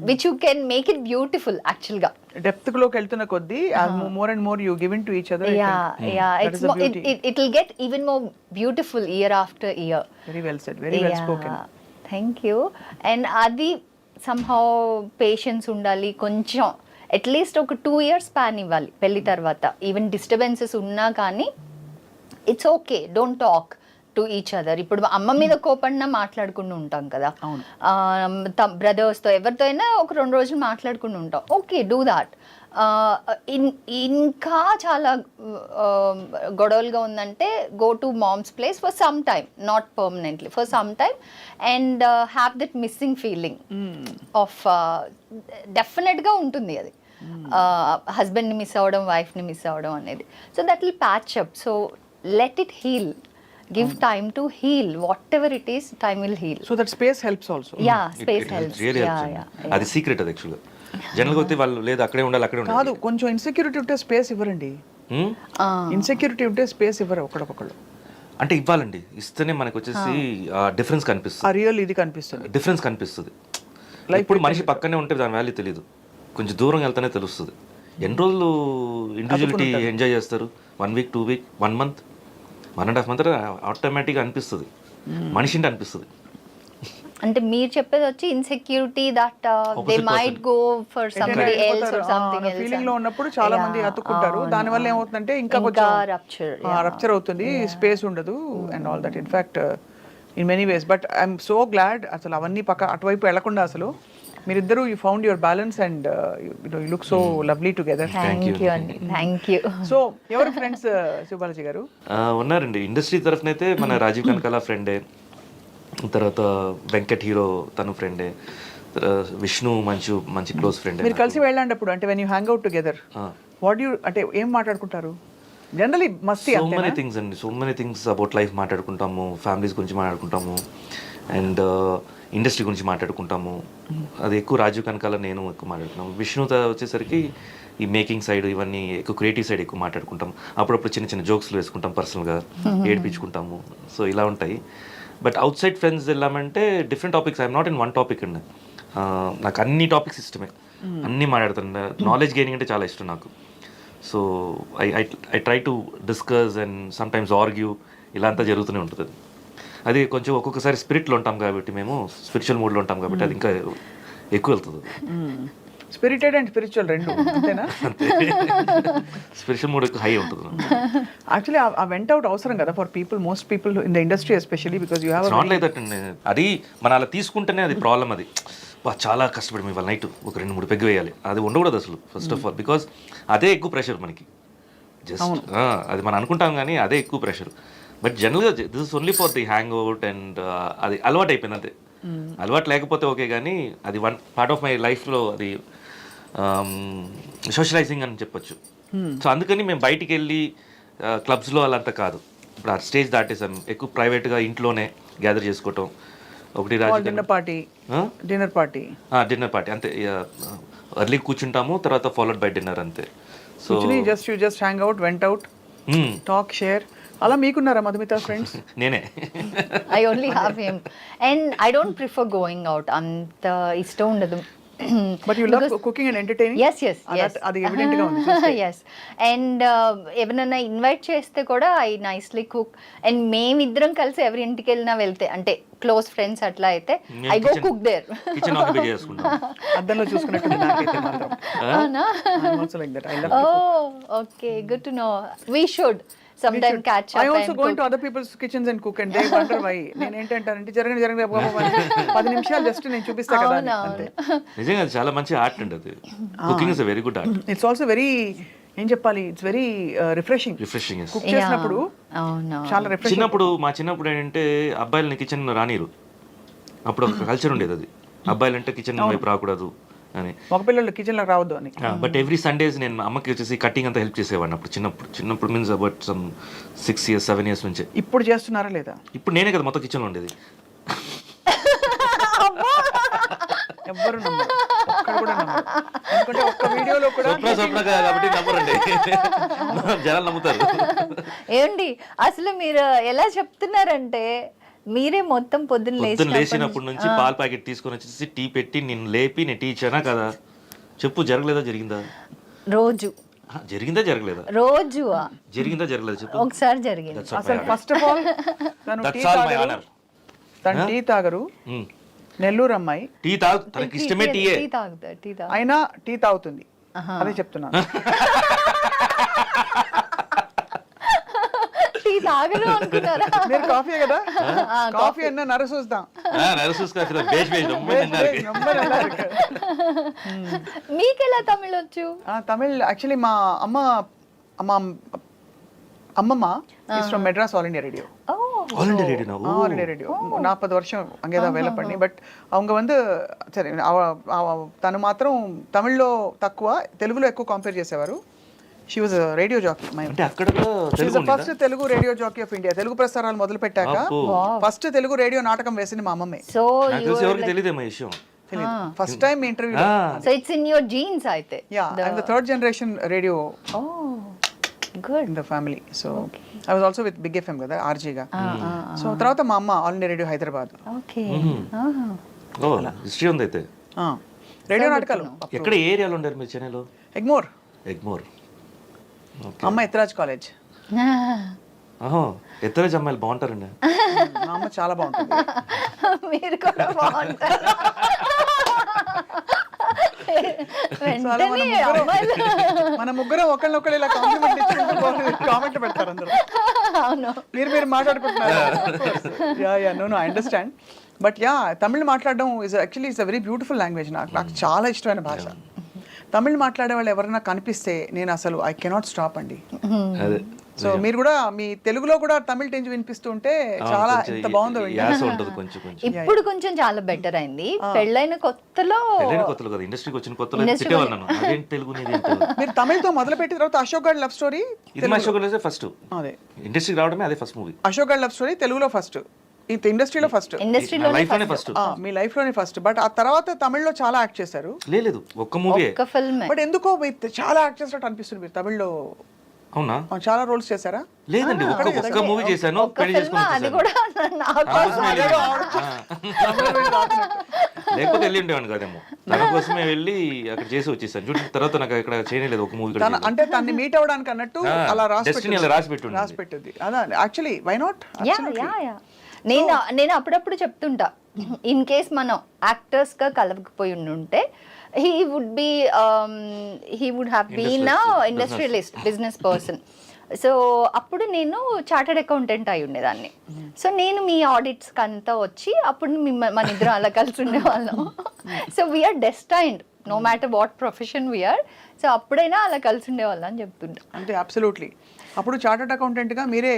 which you can make it beautiful యాక్చువల్గా. Depth లోకి వెళ్తున్న కొద్దీ more and more you give in to each other. It will get even more beautiful year after year. Very well said, very well spoken. Thank you. And అది somehow patience ఉండాలి కొంచెం, at least ఒక 2 years span ఇవ్వాలి పెళ్లి తర్వాత. Even disturbances ఉన్నా కానీ it's okay, don't talk to each other. ఇప్పుడు అమ్మ మీద కోపడినా మాట్లాడుకుంటూ ఉంటాం కదా, బ్రదర్స్తో ఎవరితో అయినా ఒక 2 రోజులు మాట్లాడుకుంటూ ఉంటాం. Okay, do that. ఇంకా చాలా గొడవలుగా ఉందంటే go to mom's place for some time, not permanently, for some time, and have that missing feeling of, డెఫినెట్గా ఉంటుంది అది, హస్బెండ్ని మిస్ అవ్వడం, వైఫ్ని మిస్ అవ్వడం అనేది. So that will patch up. So let it heal. Give time to heal. Whatever it is, time will heal. So that space helps also. Yeah, space helps. Really helps. అది secret అది యాక్చువల్గా. జనరల్గా అయితే వాళ్ళు లేదు అక్కడే ఉండాలి అక్కడే ఉండాలి కాదు, కొంచెం ఇన్సెక్యూరిటీ ఉంటే స్పేస్ ఇవ్వరండి. ఇన్సెక్యూరిటీ ఉంటే స్పేస్ ఇవ్వరు ఒకళ్ళొకళ్ళు. అంటే ఇవ్వాలండి, ఇస్తేనే మనకు వచ్చేసి డిఫరెన్స్ కనిపిస్తుంది, ఆ రియల్ ఇది కనిపిస్తుంది, డిఫరెన్స్ కనిపిస్తుంది. ఇప్పుడు మనిషి పక్కనే ఉంటే దాని వాల్యూ తెలియదు, కొంచెం దూరం వెళ్తేనే తెలుస్తుంది. ఎన్ని రోజులు ఇండివిజువలిటీ ఎంజాయ్ చేస్తారు? 1 week 2 week 1 month 1.5 month ఆటోమేటిక్గా అనిపిస్తుంది, మనిషింటి అనిపిస్తుంది. అంటే మీరు చెప్పేది వచ్చి insecurity that they might go for somebody else or something else feeling లో ఉన్నప్పుడు చాలా మంది అతుక్కుంటారు. దాని వల్ల ఏమవుతుందంటే ఇంకా కొంచెం రప్చర్ అవుతుంది, స్పేస్ ఉండదు and all that. In fact in many ways. But I'm so glad అసలు అవన్నీ అటువైపు వెళ్లకుండా అసలు మీరిద్దరూ you found your balance and you look so lovely together. Thank you. So ఎవరు ఫ్రెండ్స్ శివబాలాజీ గారు? ఉన్నారండి ఇండస్ట్రీ తరఫునైతే మన రాజీవ్ కనకాల ఫ్రెండే, తర్వాత వెంకట్ హీరో తను ఫ్రెండే, విష్ణు మంచి క్లోజ్ ఫ్రెండ్. మీరు కలిసి వెళ్ళండి అప్పుడు, అంటే when you hang out together what you, అంటే ఏం మాట్లాడుకుంటారు జనరల్లీ? మస్తీ సో మెనీ థింగ్స్ అండి, so many things about life మాట్లాడుకుంటాము, ఫ్యామిలీస్ గురించి మాట్లాడుకుంటాము, అండ్ ఇండస్ట్రీ గురించి మాట్లాడుకుంటాము. అది ఎక్కువ రాజీవ్ కనకాల నేను ఎక్కువ మాట్లాడుకున్నాము. విష్ణుతో వచ్చేసరికి ఈ మేకింగ్ సైడ్ ఇవన్నీ ఎక్కువ క్రియేటివ్ సైడ్ ఎక్కువ మాట్లాడుకుంటాం. అప్పుడప్పుడు చిన్న చిన్న జోక్స్లు వేసుకుంటాం, పర్సనల్గా ఏడిపించుకుంటాము. సో ఇలా ఉంటాయి. బట్ అవుట్ సైడ్ ఫ్రెండ్స్ వెళ్ళామంటే different topics. I'm not in one topic అండి, నాకు అన్ని టాపిక్స్ ఇష్టమే, అన్నీ మాట్లాడుతాను. నాలెడ్జ్ గెయినింగ్ అంటే చాలా ఇష్టం నాకు. So I try to discuss and some times argue, ఇలా అంతా జరుగుతూనే ఉంటుంది. అది కొంచెం ఒక్కొక్కసారి స్పిరిట్లో ఉంటాం కాబట్టి, మేము స్పిరిచువల్ మూడ్లో ఉంటాం కాబట్టి అది ఇంకా ఎక్కువ వెళ్తుంది. స్పిరిటెడ్ అండ్ స్పిరిచువల్ రెండు అంతేనా? స్పిరిచువల్ మూడ్ ఎక్కువ హై ఉంటుంది. యాక్చువల్లీ ఆ వెంట అవుట్ అవసరం కదా for people, most people in the industry especially, because you have not like that అండి. అది మనం అలా తీసుకుంటేనే అది ప్రాబ్లం. అది చాలా కష్టపడి ఇవాళ నైట్ ఒక 2-3 పెగ్గు వేయాలి, అది ఉండకూడదు అసలు ఫస్ట్ ఆఫ్ ఆల్. బికాజ్ అదే ఎక్కువ ప్రెషర్ మనకి. జస్ట్ అది మనం అనుకుంటాం కానీ అదే ఎక్కువ ప్రెషర్. బట్ జనరల్గా this is only for the hang out and అది అలవాటు అయిపోయింది అంతే. అలవాటు లేకపోతే ఓకే, కానీ అది వన్ పార్ట్ ఆఫ్ మై లైఫ్లో అది సోషలైజింగ్ అని చెప్పొచ్చు. సో అందుకని మేము బయటికి వెళ్ళి క్లబ్స్లో అలాంత కాదు. ఇప్పుడు ఆ స్టేజ్ దాటేసాం. ఎక్కువ ప్రైవేట్గా ఇంట్లోనే గ్యాదర్ చేసుకోవటం. ఒకటి డిన్నర్ పార్టీ అంతే. ఎర్లీ కూర్చుంటాము, తర్వాత ఫాలోడ్ బై డిన్నర్ అంతే. So just hang out, went out, talk, share. అలా మీకున్నారా మధుమిత ఫ్రెండ్స్? నేనే. I only have him and I don't prefer going out. అంత ఇష్టం ఉండదు. But you love cooking and entertaining? Yes. అది evident గా ఉంది. Yes. And ఎవరైనా ఇన్వైట్ చేస్తే కూడా ఐ నైస్లీ కుక్. అండ్ మేమిద్దరం కలిసి ఎవరి ఇంటికి వెళ్ళినా వెళ్తే, అంటే క్లోజ్ ఫ్రెండ్స్ అట్లా అయితే I go cook there. Kitchen occupy చేసుకుంటాం. అద్దంలో చూసుకున్నట్టు నాకైతే మాత్రం. అవునా? I'm also like that. I love to cook. Oh, okay. Good to know. We should sometime catch up. I also go into other people's kitchens and cook and they wonder why. నేను ఏంటంటానంటే జరగని 10 నిమిషాలు just నేను చూపిస్తా కదా అంతే. నిజంగా అది చాలా మంచి ఆర్ట్ అండి అది. Cooking is a very good art. It's also very, ఏం చెప్పాలి, ఇట్స్ వెరీ రిఫ్రెషింగ్. కుక్ చేసినప్పుడు చాలా రిఫ్రెషింగ్. మా చిన్నప్పుడు ఏంటంటే అబ్బాయిలని కిచెన్ రానిరు. అప్పుడు ఒక కల్చర్ ఉండేది అది. అబ్బాయిలు అంటే కిచెన్ వైపు రాకూడదు, అని. మగపిల్లలు కిచెన్లోకి రావద్దు అని. బట్ ఎవ్రీ సండేస్ నేను అమ్మకి వచ్చేసి కటింగ్ అంతా హెల్ప్ చేసేవాడిని అప్పుడు చిన్నప్పుడు means about some 6 years 7 years నుంచే. ఇప్పుడు చేస్తున్నారా లేదా? ఇప్పుడు నేనే కదా మొత్తం కిచెన్లో ఉండేది. ఎవ్వరు నమ్మరు, ఒక్కడు కూడా నమ్మరు. ఎందుకంటే ఒక్క వీడియోలో కూడా స్వప్న కాబట్టి నమ్మరండి, జనాలు నమ్ముతారు. ఏమండి అసలు మీరు ఎలా చెప్తున్నారంటే మీరే మొత్తం పొద్దున్న లేచినప్పటి నుంచి పాల ప్యాకెట్ తీసుకొని వచ్చేసి టీ పెట్టి నేను లేపి నేను టీ ఇచ్చానా కదా? చెప్పు, జరగలేదా జరిగిందా? రోజు జరిగిందా జరగలేదా? రోజు జరిగిందా జరగలేదు చెప్పు. ఒకసారి జరిగింది. అసలు ఫస్ట్ ఆఫ్ ఆల్ తను టీ తాగరు, నెల్లూరు అమ్మాయి. టీ తాగు, తనకి ఇష్టమే టీయే, అయినా టీ తాగుతుంది. అదే చెప్తున్నాను. టీ తాగరు అనుకున్నారా? మీరు కాఫీ కదా, కాఫీ అన్న నరసూస్తాం. మీకెలా తమిళ్ వచ్చు? తమిళ్ యాక్చువల్లీ మా அம்மம்மா is from Madras all India radio. All India radio, all India radio 40 வருஷம் அங்கே தான் வேலை பண்ணி. బట్ அவங்க வந்து సరే తను మాత్రం తమిళ్లో తక్కువ, తెలుగులో ఎక్కువ కంపేర్ చేసేవారు. She was radio jockey. అంటే అక్కడ కూడా first Telugu radio jockey of India. Telugu ప్రసారాలు మొదలు పెట్టాక ఫస్ట్ తెలుగు రేడియో నాటకం వేసింది మా అమ్మమ్మే. సో ఎవరికి తెలియదేమో ఈ విషయం. First time interview. So it's in your genes అయితే. Yeah, I am the third generation radio good in the family. So I was also with Big FM kada, RJ ga. So tarvata ma amma all India Radio Hyderabad. Okay. Oh history ఉంది అయితే. Radio నాటకాలు ఎక్కడ ఏ ఏరియాలో ఉండారు మీరు? చెన్నైలో ఎగ్మోర్. అమ్మ ఎత్తరాజ్ college. ఎత్తరాజ్ అమ్మాయిలు బాగుంటారండి. మా అమ్మ చాలా బాగుంటుంది. మీరు కూడా బాగుంటారు. మన ముగ్గురం ఒకళ్ళొకళ్ళు ఇలా కాంప్లిమెంట్ ఇచ్చుకుంటూ కామెంట్ పెడతారు అందరూ. మీరు మాట్లాడుకుంటున్నారు. Yeah no I understand. But yeah, Tamil మాట్లాడడం actually it's a very beautiful language. నాకు చాలా ఇష్టమైన భాష. తమిళ్ మాట్లాడే వాళ్ళు ఎవరైనా కనిపిస్తే నేను అసలు ఐ కెనాట్ స్టాప్ అండి. సో మీరు కూడా మీ తెలుగులో కూడా తమిళ్ టెంజ్ వినిపిస్తూ ఉంటే చాలా ఎంత బాగుందో. ఇప్పుడు కొంచెం చాలా బెటర్ అయింది. పెళ్ళైన కొత్తలో కదా, ఇండస్ట్రీకి వచ్చిన కొత్తలో మీరు తమిళ్తో మొదలు పెట్టిన తర్వాత అశోక్ గారి లవ్ స్టోరీ ఫస్ట్. అదే ఇండస్ట్రీకి రావడమే అదే ఫస్ట్ మూవీ. అశోక్ గారి లవ్ స్టోరీ తెలుగులో ఫస్ట్, ఇండస్ట్రీలో ఫస్ట్, మీ లైఫ్ లోనే ఫస్ట్. బట్ ఆ తర్వాత తమిళ్లో చాలా యాక్ట్ చేశారు. లేదు ఒక్క మూవీ, ఒక్క ఫిల్మ్. బట్ ఎందుకో చాలా యాక్ట్ చేసినట్టు అనిపిస్తుంది మీరు తమిళ్లో. అవునా? చాలా రోల్స్ చేశారా? లేదండి, ఒక్క మూవీ చేశాను, పెళ్లి చేసుకున్నాను. లేకపోతే వెళ్ళి ఉండేవాడిని కదేమో. తన కోసమే వెళ్ళి అక్కడ చేసి వచ్చేసాను. చూడండి, తర్వాత నాకు ఇక్కడ చేయలేదు ఒక మూవీ. అంటే తన్ని మీట్ అవ్వడానికి అన్నట్టు అలా రాసి పెట్టుంది. అదా యాక్చువల్లీ వై నాట్. నేను అప్పుడప్పుడు చెప్తుంటా, ఇన్ కేస్ మనం యాక్టర్స్ గా కలవకపోయి ఉంటే he would have been a industrialist, business person. So అప్పుడు నేను చార్టెడ్ అకౌంటెంట్ అయి ఉండేదాన్ని. సో నేను మీ ఆడిట్స్ కంతా వచ్చి అప్పుడు మన ఇద్దరం అలా కలిసి ఉండేవాళ్ళం. So we are destined no matter what profession we are. So అప్పుడైనా అలా కలిసి ఉండేవాళ్ళం అని చెప్తుంటా. అంటే అబ్సల్యూట్లీ. అప్పుడు చార్టెడ్ అకౌంటెంట్ గా మీరే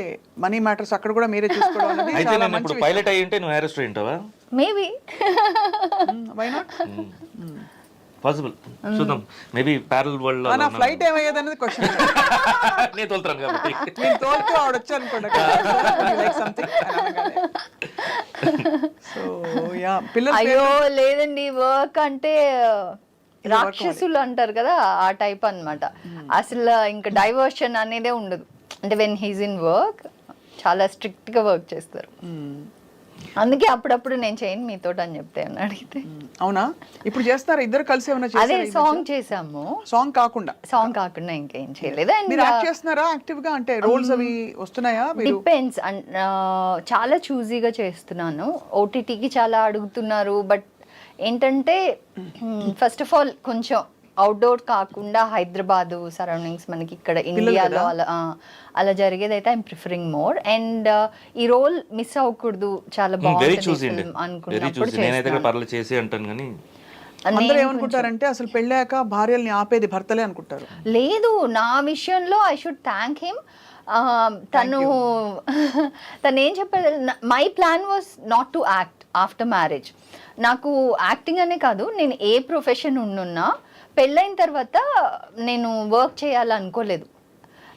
మనీ మ్యాటర్స్ అక్కడ కూడా మీరే చూసుకోవడం అనేది చాలా మంచి విషయం. పైలట్ అయ్యి ఉంటే నువ్వు ఎయిర్ హోస్టెస్ ఉంటావా? మేబీ. Why not? పాసిబుల్. చూద్దాం. మేబీ ప్యారల్ వరల్డ్ లో నా ఫ్లైట్ ఏమయ్యేది అనేది క్వశ్చన్. నేను తోలుతాను కాబట్టి. నేను తోలుతూ ఆవిడ వచ్చాను అనుకోండి. Like something. సో యా, పిల్లలు అయ్యో లేదండి, వర్క్ అంటే రాక్షసులు అంటారు కదా, ఆ టైప్ అన్నమాట. అసలు ఇంకా డైవర్షన్ అనేదే ఉండదు. అంటే వెన్ హీస్ ఇన్ వర్క్ చాలా స్ట్రిక్ట్ గా వర్క్ చేస్తారు. అందుకే అప్పుడప్పుడు నేను చేయను మీతో అని చెప్తే అని అడిగితే. అవునా? ఇప్పుడు చేస్తారా ఇద్దరు కలిసి ఏమైనా చేస్తారా? అదే సాంగ్ చేసాము. సాంగ్ కాకుండా ఇంకేం చేయలేదు. మీరు యాక్ట్ చేస్తున్నారా యాక్టివ్ గా? అంటే రోల్స్ అవి వస్తున్నాయా? డిపెండ్స్. చాలా చూజీగా చేస్తున్నాను. ఓటీటీకి చాలా అడుగుతున్నారు. బట్ ఏంటంటే ఫస్ట్ ఆఫ్ ఆల్ కొంచెం అవుట్డోర్ కాకుండా హైదరాబాద్ సరౌండింగ్స్ మనకి ఇక్కడ ఇండియాలో అలా జరిగేది అయితే ఐఎమ్ ప్రిఫరింగ్ మోర్. అండ్ ఈ రోల్ మిస్ అవ్వకూడదు, చాలా బాగుంటుంది అనుకున్నప్పుడు చేసి అంటాను. కానీ అందరూ ఏమనుకుంటారంటే అసలు పెళ్ళాక భార్యల్ని ఆపేది భర్తలే అనుకుంటారు. లేదు, నా విషయంలో ఐ షుడ్ థ్యాంక్ హిమ్. తను ఏం చెప్పారు, my plan was not to act. After marriage. నాకు యాక్టింగ్ అనే కాదు, నేను ఏ ప్రొఫెషన్ ఉండున్నా పెళ్ళైన తర్వాత నేను వర్క్ చేయాలనుకోలేదు.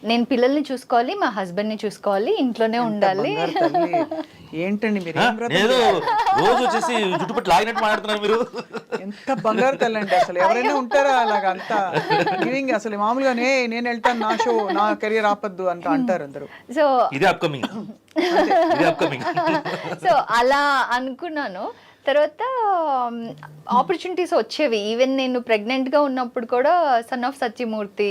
నేను పిల్లల్ని చూసుకోవాలి, మా హస్బెండ్ని చూసుకోవాలి, ఇంట్లోనే ఉండాలి. బంగారు తల్లి. ఏంటండి మీరు ఏం వ్రతం ఏదో రోజు వచ్చేసి జుట్టుపట్టు లాగినట్టు మాట్లాడుతున్నారు మీరు. ఎంత బంగారు తల్లి అండి అసలు. ఎవరైనా ఉంటారా అలాగా అంత గివింగ్? అసలు మామూలుగా నేను వెళ్తాను, నా షో, నా కెరియర్ ఆపద్దు అంట అంటారు అందరూ. సో ఇది అప్కమింగ్, ఇది అప్కమింగ్. సో అలా అనుకున్నాను. తర్వాత ఆపర్చునిటీస్ వచ్చేవి. ఈవెన్ నేను ప్రెగ్నెంట్గా ఉన్నప్పుడు కూడా సన్ ఆఫ్ సత్యమూర్తి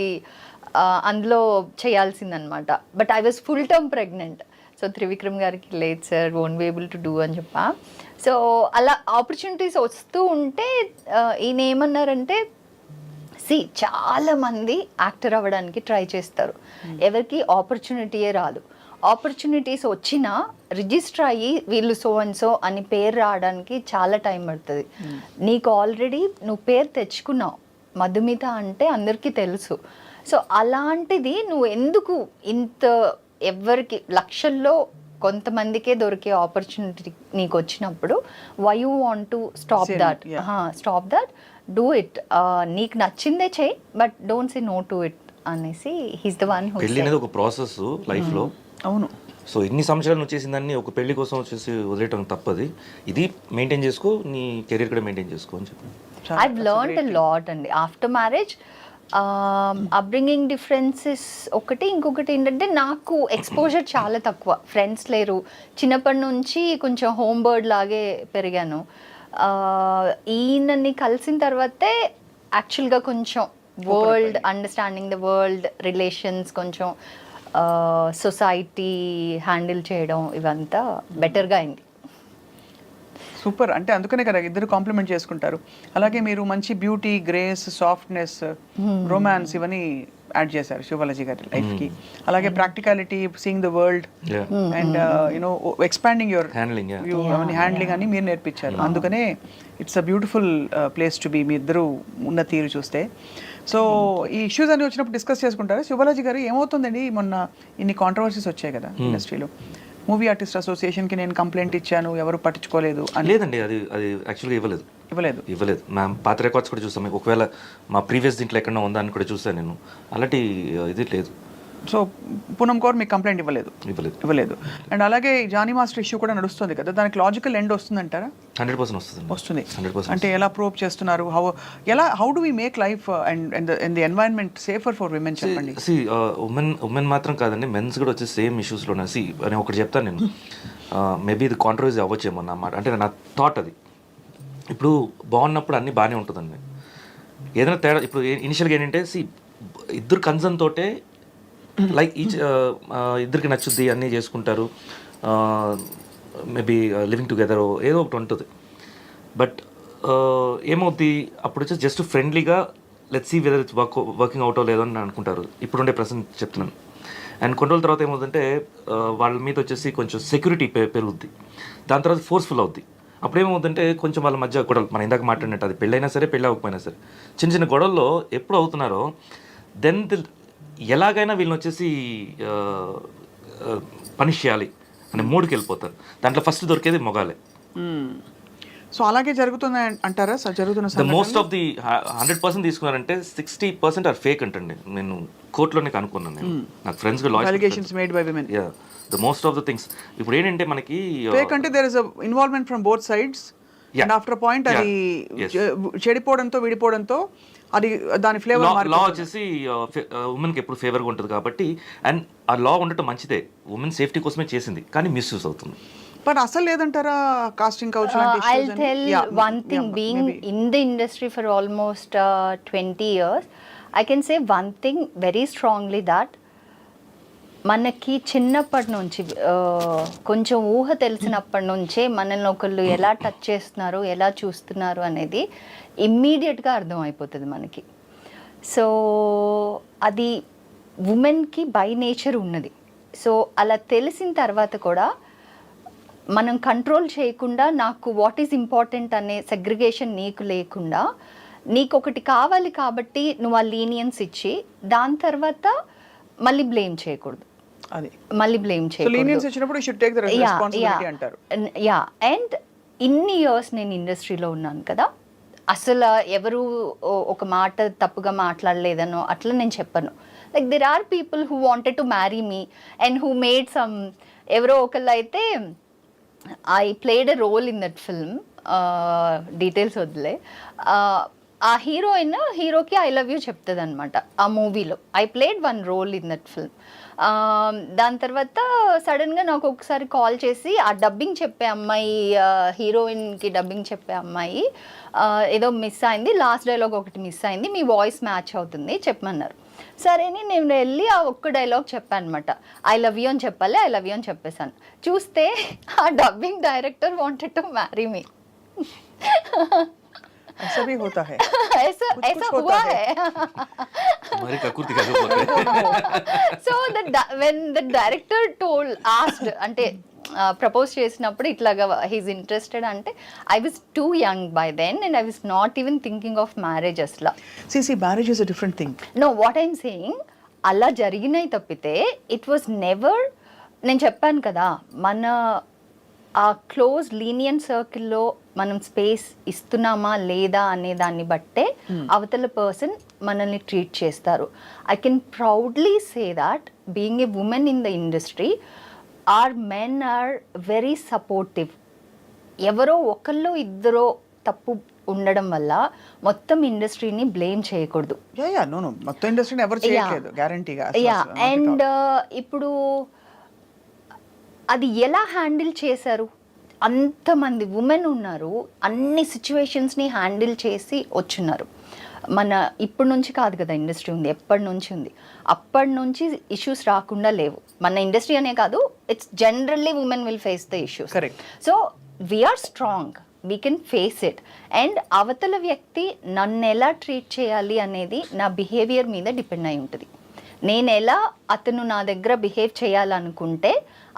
అందులో చేయాల్సిందనమాట. But I was full term pregnant. So Trivikram గారికి లేదు sir, won't be able to do అని చెప్పా. సో అలా ఆపర్చునిటీస్ వస్తూ ఉంటే ఈయన ఏమన్నారంటే, చాలామంది యాక్టర్ అవ్వడానికి ట్రై చేస్తారు, ఎవరికి ఆపర్చునిటీయే రాదు. ఆపర్చునిటీస్ వచ్చినా రిజిస్టర్ అయ్యి వీళ్ళు సో అండ్ సో అని పేరు రావడానికి చాలా టైం పడుతుంది. నీకు ఆల్రెడీ నువ్వు పేరు తెచ్చుకున్నావు, మధుమిత అంటే అందరికీ తెలుసు. సో అలాంటిది నువ్వు ఎందుకు ఇంత ఎవరికి లక్షల్లో కొంతమందికే దొరికే ఆపర్చునిటీ నీకు వచ్చినప్పుడు why you want to stop that, do it. నీకు నచ్చిందే చేయి, but don't say no to it అనేసి హీస్ ద వన్ హూ. పెళ్లి అనేది ఒక ప్రాసెస్ లైఫ్లో. అవును. సో ఇన్ని సంవత్సరాలు నువ్వు చేసిందాన్ని ఒక పెళ్లి కోసం వచ్చేసి వదిలేయటం తప్పది. ఇది మెయింటైన్ చేసుకో, నీ కెరీర్ కూడా మెయింటైన్ చేసుకో అని చెప్పి. I've learned a lot అండి ఆఫ్టర్ మ్యారేజ్. అప్బ్రింగింగ్ డిఫరెన్సెస్ ఒకటి, ఇంకొకటి ఏంటంటే నాకు ఎక్స్పోజర్ చాలా తక్కువ, ఫ్రెండ్స్ లేరు. చిన్నప్పటి నుంచి కొంచెం హోమ్ బర్డ్ లాగే పెరిగాను. ఈయనని కలిసిన తర్వాతే యాక్చువల్గా కొంచెం world understanding the world, relations, కొంచెం సొసైటీ హ్యాండిల్ చేయడం ఇవంతా బెటర్గా అయింది. సూపర్. అంటే అందుకనే కదా ఇద్దరు కాంప్లిమెంట్ చేసుకుంటారు. అలాగే మీరు మంచి బ్యూటీ, గ్రేస్, సాఫ్ట్నెస్, రొమాన్స్ ఇవన్నీ యాడ్ చేశారు శివబాలాజీ గారి లైఫ్కి. అలాగే practicality, seeing the world and you know expanding your handling అని మీరు నేర్పించారు. అందుకనే it's a beautiful place to be. మీ ఇద్దరు ఉన్న తీరు చూస్తే. సో ఈ ఇష్యూస్ అన్ని వచ్చినప్పుడు డిస్కస్ చేసుకుంటారు. శివబాలాజీ గారు ఏమవుతుందండి, మొన్న ఇన్ని కాంట్రవర్సీస్ వచ్చాయి కదా ఇండస్ట్రీలో. మూవీ ఆర్టిస్ట్ అసోసియేషన్కి నేను కంప్లైంట్ ఇచ్చాను, ఎవరు పట్టించుకోలేదు అని. లేదండి, అది యాక్చువల్గా ఇవ్వలేదు మ్యామ్. పాత రికార్డ్స్ కూడా చూసాం. ఒకవేళ మా ప్రీవియస్ దీంట్లో ఎక్కడన్నా ఉందా అని కూడా చూసాను నేను. అలాంటి ఇది లేదు. సో పూనం కౌర్ మీకు కంప్లైంట్ ఇవ్వలేదు. అండ్ అలాగే జానీ మాస్టర్ ఇష్యూ కూడా నడుస్తుంది కదా, దానికి లాజికల్ ఎండ్ వస్తుందంటారా? 100% వస్తుంది. 100%. అంటే ఎలా ప్రూవ్ చేస్తున్నారు? How do we make life and the environment safer for women చెప్పండి. ఉమెన్ మాత్రం కాదండి, మెన్స్ కూడా వచ్చి సేమ్ ఇష్యూస్లో ఉన్నాయి. అని ఒకటి చెప్తాను నేను, మేబీ ఇది కాంట్రవర్సీ అవ్వచ్చేమో అన్నమాట. అంటే నా థాట్ అది. ఇప్పుడు బాగున్నప్పుడు అన్నీ బాగానే ఉంటుందండి. ఏదైనా తేడా ఇప్పుడు ఇనిషియల్గా ఏంటంటే ఇద్దరు కన్సర్న్ తోటే లైక్ ఇద్దరికి నచ్చుద్ది, అన్నీ చేసుకుంటారు, మేబీ లివింగ్ టుగెదర్ ఏదో ఒకటి ఉంటుంది. బట్ ఏమవుద్ది అప్పుడు వచ్చి జస్ట్ ఫ్రెండ్లీగా let's see whether it's working out లేదో అని అనుకుంటారు. ఇప్పుడుండే ప్రజెంట్ చెప్తున్నాను. అండ్ కొన్ని రోజుల తర్వాత ఏమవుతుందంటే వాళ్ళ మీద వచ్చేసి కొంచెం సెక్యూరిటీ పెరుగుద్ది, దాని తర్వాత ఫోర్స్ఫుల్ అవుద్ది. అప్పుడు ఏమవుతుందంటే కొంచెం వాళ్ళ మధ్య గొడవలు, మనం ఇందాక మాట్లాడినట్టు అది పెళ్ళైనా సరే పెళ్ళి అవ్వకపోయినా సరే చిన్న చిన్న గొడవల్లో ఎప్పుడు అవుతున్నారో దెన్ ఎలాగైనా వీళ్ళని వచ్చేసి పనిష్ చేయాలి అనే మూడుకి వెళ్ళిపోతారు. దాంట్లో ఫస్ట్ దొరికేది మొగాలే. సో అలాగే జరుగుతుంది అంటారా? జరుగుతున్న మోస్ట్ ఆఫ్ ది 100% తీసుకున్నారంటే 60% ఆర్ ఫేక్ అంటండి. నేను కోర్టులోనే కనుక్కున్నాను. నేను నాకు friends allegations made by women. Yeah, the most of the things. ఇప్పుడు ఏంటంటే మనకి ఫేక్ అంటే there is a involvement from both sides. And after a point అది చెడిపోవడంతో విడిపోవడంతో అది దాని ఫ్లేవర్ లా వచ్చేసి ఉమెన్కి ఎప్పుడు ఫేవర్గా ఉంటుంది కాబట్టి, అండ్ ఆ లా ఉండటం మంచిదే, ఉమెన్ సేఫ్టీ కోసమే చేసింది, కానీ మిస్యూజ్ అవుతుంది. బట్ అసలు లేదంటారా కాస్టింగ్ కౌచ్ లాంటి I'll tell one thing, being in the industry for almost 20 years, I can say one thing very strongly, that మనకి చిన్నప్పటి నుంచి కొంచెం ఊహ తెలిసినప్పటి నుంచే మనల్ని ఒకళ్ళు ఎలా టచ్ చేస్తున్నారు, ఎలా చూస్తున్నారు అనేది ఇమ్మీడియట్గా అర్థమైపోతుంది మనకి. సో అది ఉమెన్కి బై నేచర్ ఉన్నది. సో అలా తెలిసిన తర్వాత కూడా మనం కంట్రోల్ చేయకుండా, నాకు వాట్ ఈజ్ ఇంపార్టెంట్ అనే సెగ్రిగేషన్ నీకు లేకుండా, నీకు ఒకటి కావాలి కాబట్టి నువ్వు ఆ లీనియన్స్ ఇచ్చి దాని తర్వాత మళ్ళీ బ్లేమ్ చేయకూడదు. అది మళ్ళీ బ్లేమ్ చేయకూడదు. లీనియన్స్ ఇచ్చినప్పుడు you should take the responsibility అంటారు. యా, అండ్ ఇన్ని ఇయర్స్ నేను ఇండస్ట్రీలో ఉన్నాను కదా, అసలు ఎవరు ఒక మాట తప్పుగా మాట్లాడలేదనో అట్లా నేను చెప్పను. Like there are people who wanted to marry me and who made some, ఎవరో ఒకళ్ళు అయితే I played a role in that film, details వదిలే, ఆ హీరోకి ఐ లవ్ యూ చెప్తుంది అనమాట ఆ మూవీలో. I played one role in that film. దాని తర్వాత సడన్గా నాకు ఒకసారి కాల్ చేసి ఆ డబ్బింగ్ చెప్పే అమ్మాయి, హీరోయిన్కి డబ్బింగ్ చెప్పే అమ్మాయి ఏదో మిస్ అయింది, లాస్ట్ డైలాగ్ ఒకటి మిస్ అయింది, మీ వాయిస్ మ్యాచ్ అవుతుంది చెప్పమన్నారు. సరే అని నేను వెళ్ళి ఆ ఒక్క డైలాగ్ చెప్పాను అనమాట, ఐ లవ్ యూ అని చెప్పాలి, ఐ లవ్ యూ అని చెప్పేశాను. చూస్తే ఆ dubbing director wanted to marry మీ. ऐसा भी होता है, ऐसा हुआ है. మరి కకృతి కాకపోతే So when the director asked అంటే ప్రపోజ్ చేసినప్పుడు ఇట్లాగా హీస్ ఇంట్రెస్టెడ్ అంటే, I was too young by then and I was not even thinking of marriage అసలు. See, marriage is a different thing. No, what I'm saying, అలా జరిగినాయి తప్పితే it was never. నేను చెప్పాను కదా, మన ఆ క్లోజ్ లీనియన్ సర్కిల్లో మనం స్పేస్ ఇస్తున్నామా లేదా అనే దాన్ని బట్టే అవతల పర్సన్ మనల్ని ట్రీట్ చేస్తారు. I can proudly say that being a women in the industry, our men are very supportive. ఎవరో ఒకళ్ళు ఇద్దరో తప్పు ఉండడం వల్ల మొత్తం ఇండస్ట్రీని బ్లేమ్ చేయకూడదు. నో మొత్తం ఇండస్ట్రీని ఎవరు చేయట్లేదు గ్యారంటీగా. అండ్ ఇప్పుడు అది ఎలా హ్యాండిల్ చేశారు, అంతమంది ఉమెన్ ఉన్నారు, అన్ని సిచ్యువేషన్స్ని హ్యాండిల్ చేసి వచ్చున్నారు. మన ఇప్పటి నుంచి కాదు కదా ఇండస్ట్రీ ఉంది, ఎప్పటి నుంచి ఉంది. అప్పటి నుంచి ఇష్యూస్ రాకుండా లేవు. మన ఇండస్ట్రీ అనే కాదు, it's generally women will face the issues. Correct. So we are strong, we can face it. And అవతల వ్యక్తి నన్ను ఎలా ట్రీట్ చేయాలి అనేది నా బిహేవియర్ మీద డిపెండ్ అయి ఉంటుంది. నేను ఎలా అతను నా దగ్గర బిహేవ్ చేయాలనుకుంటే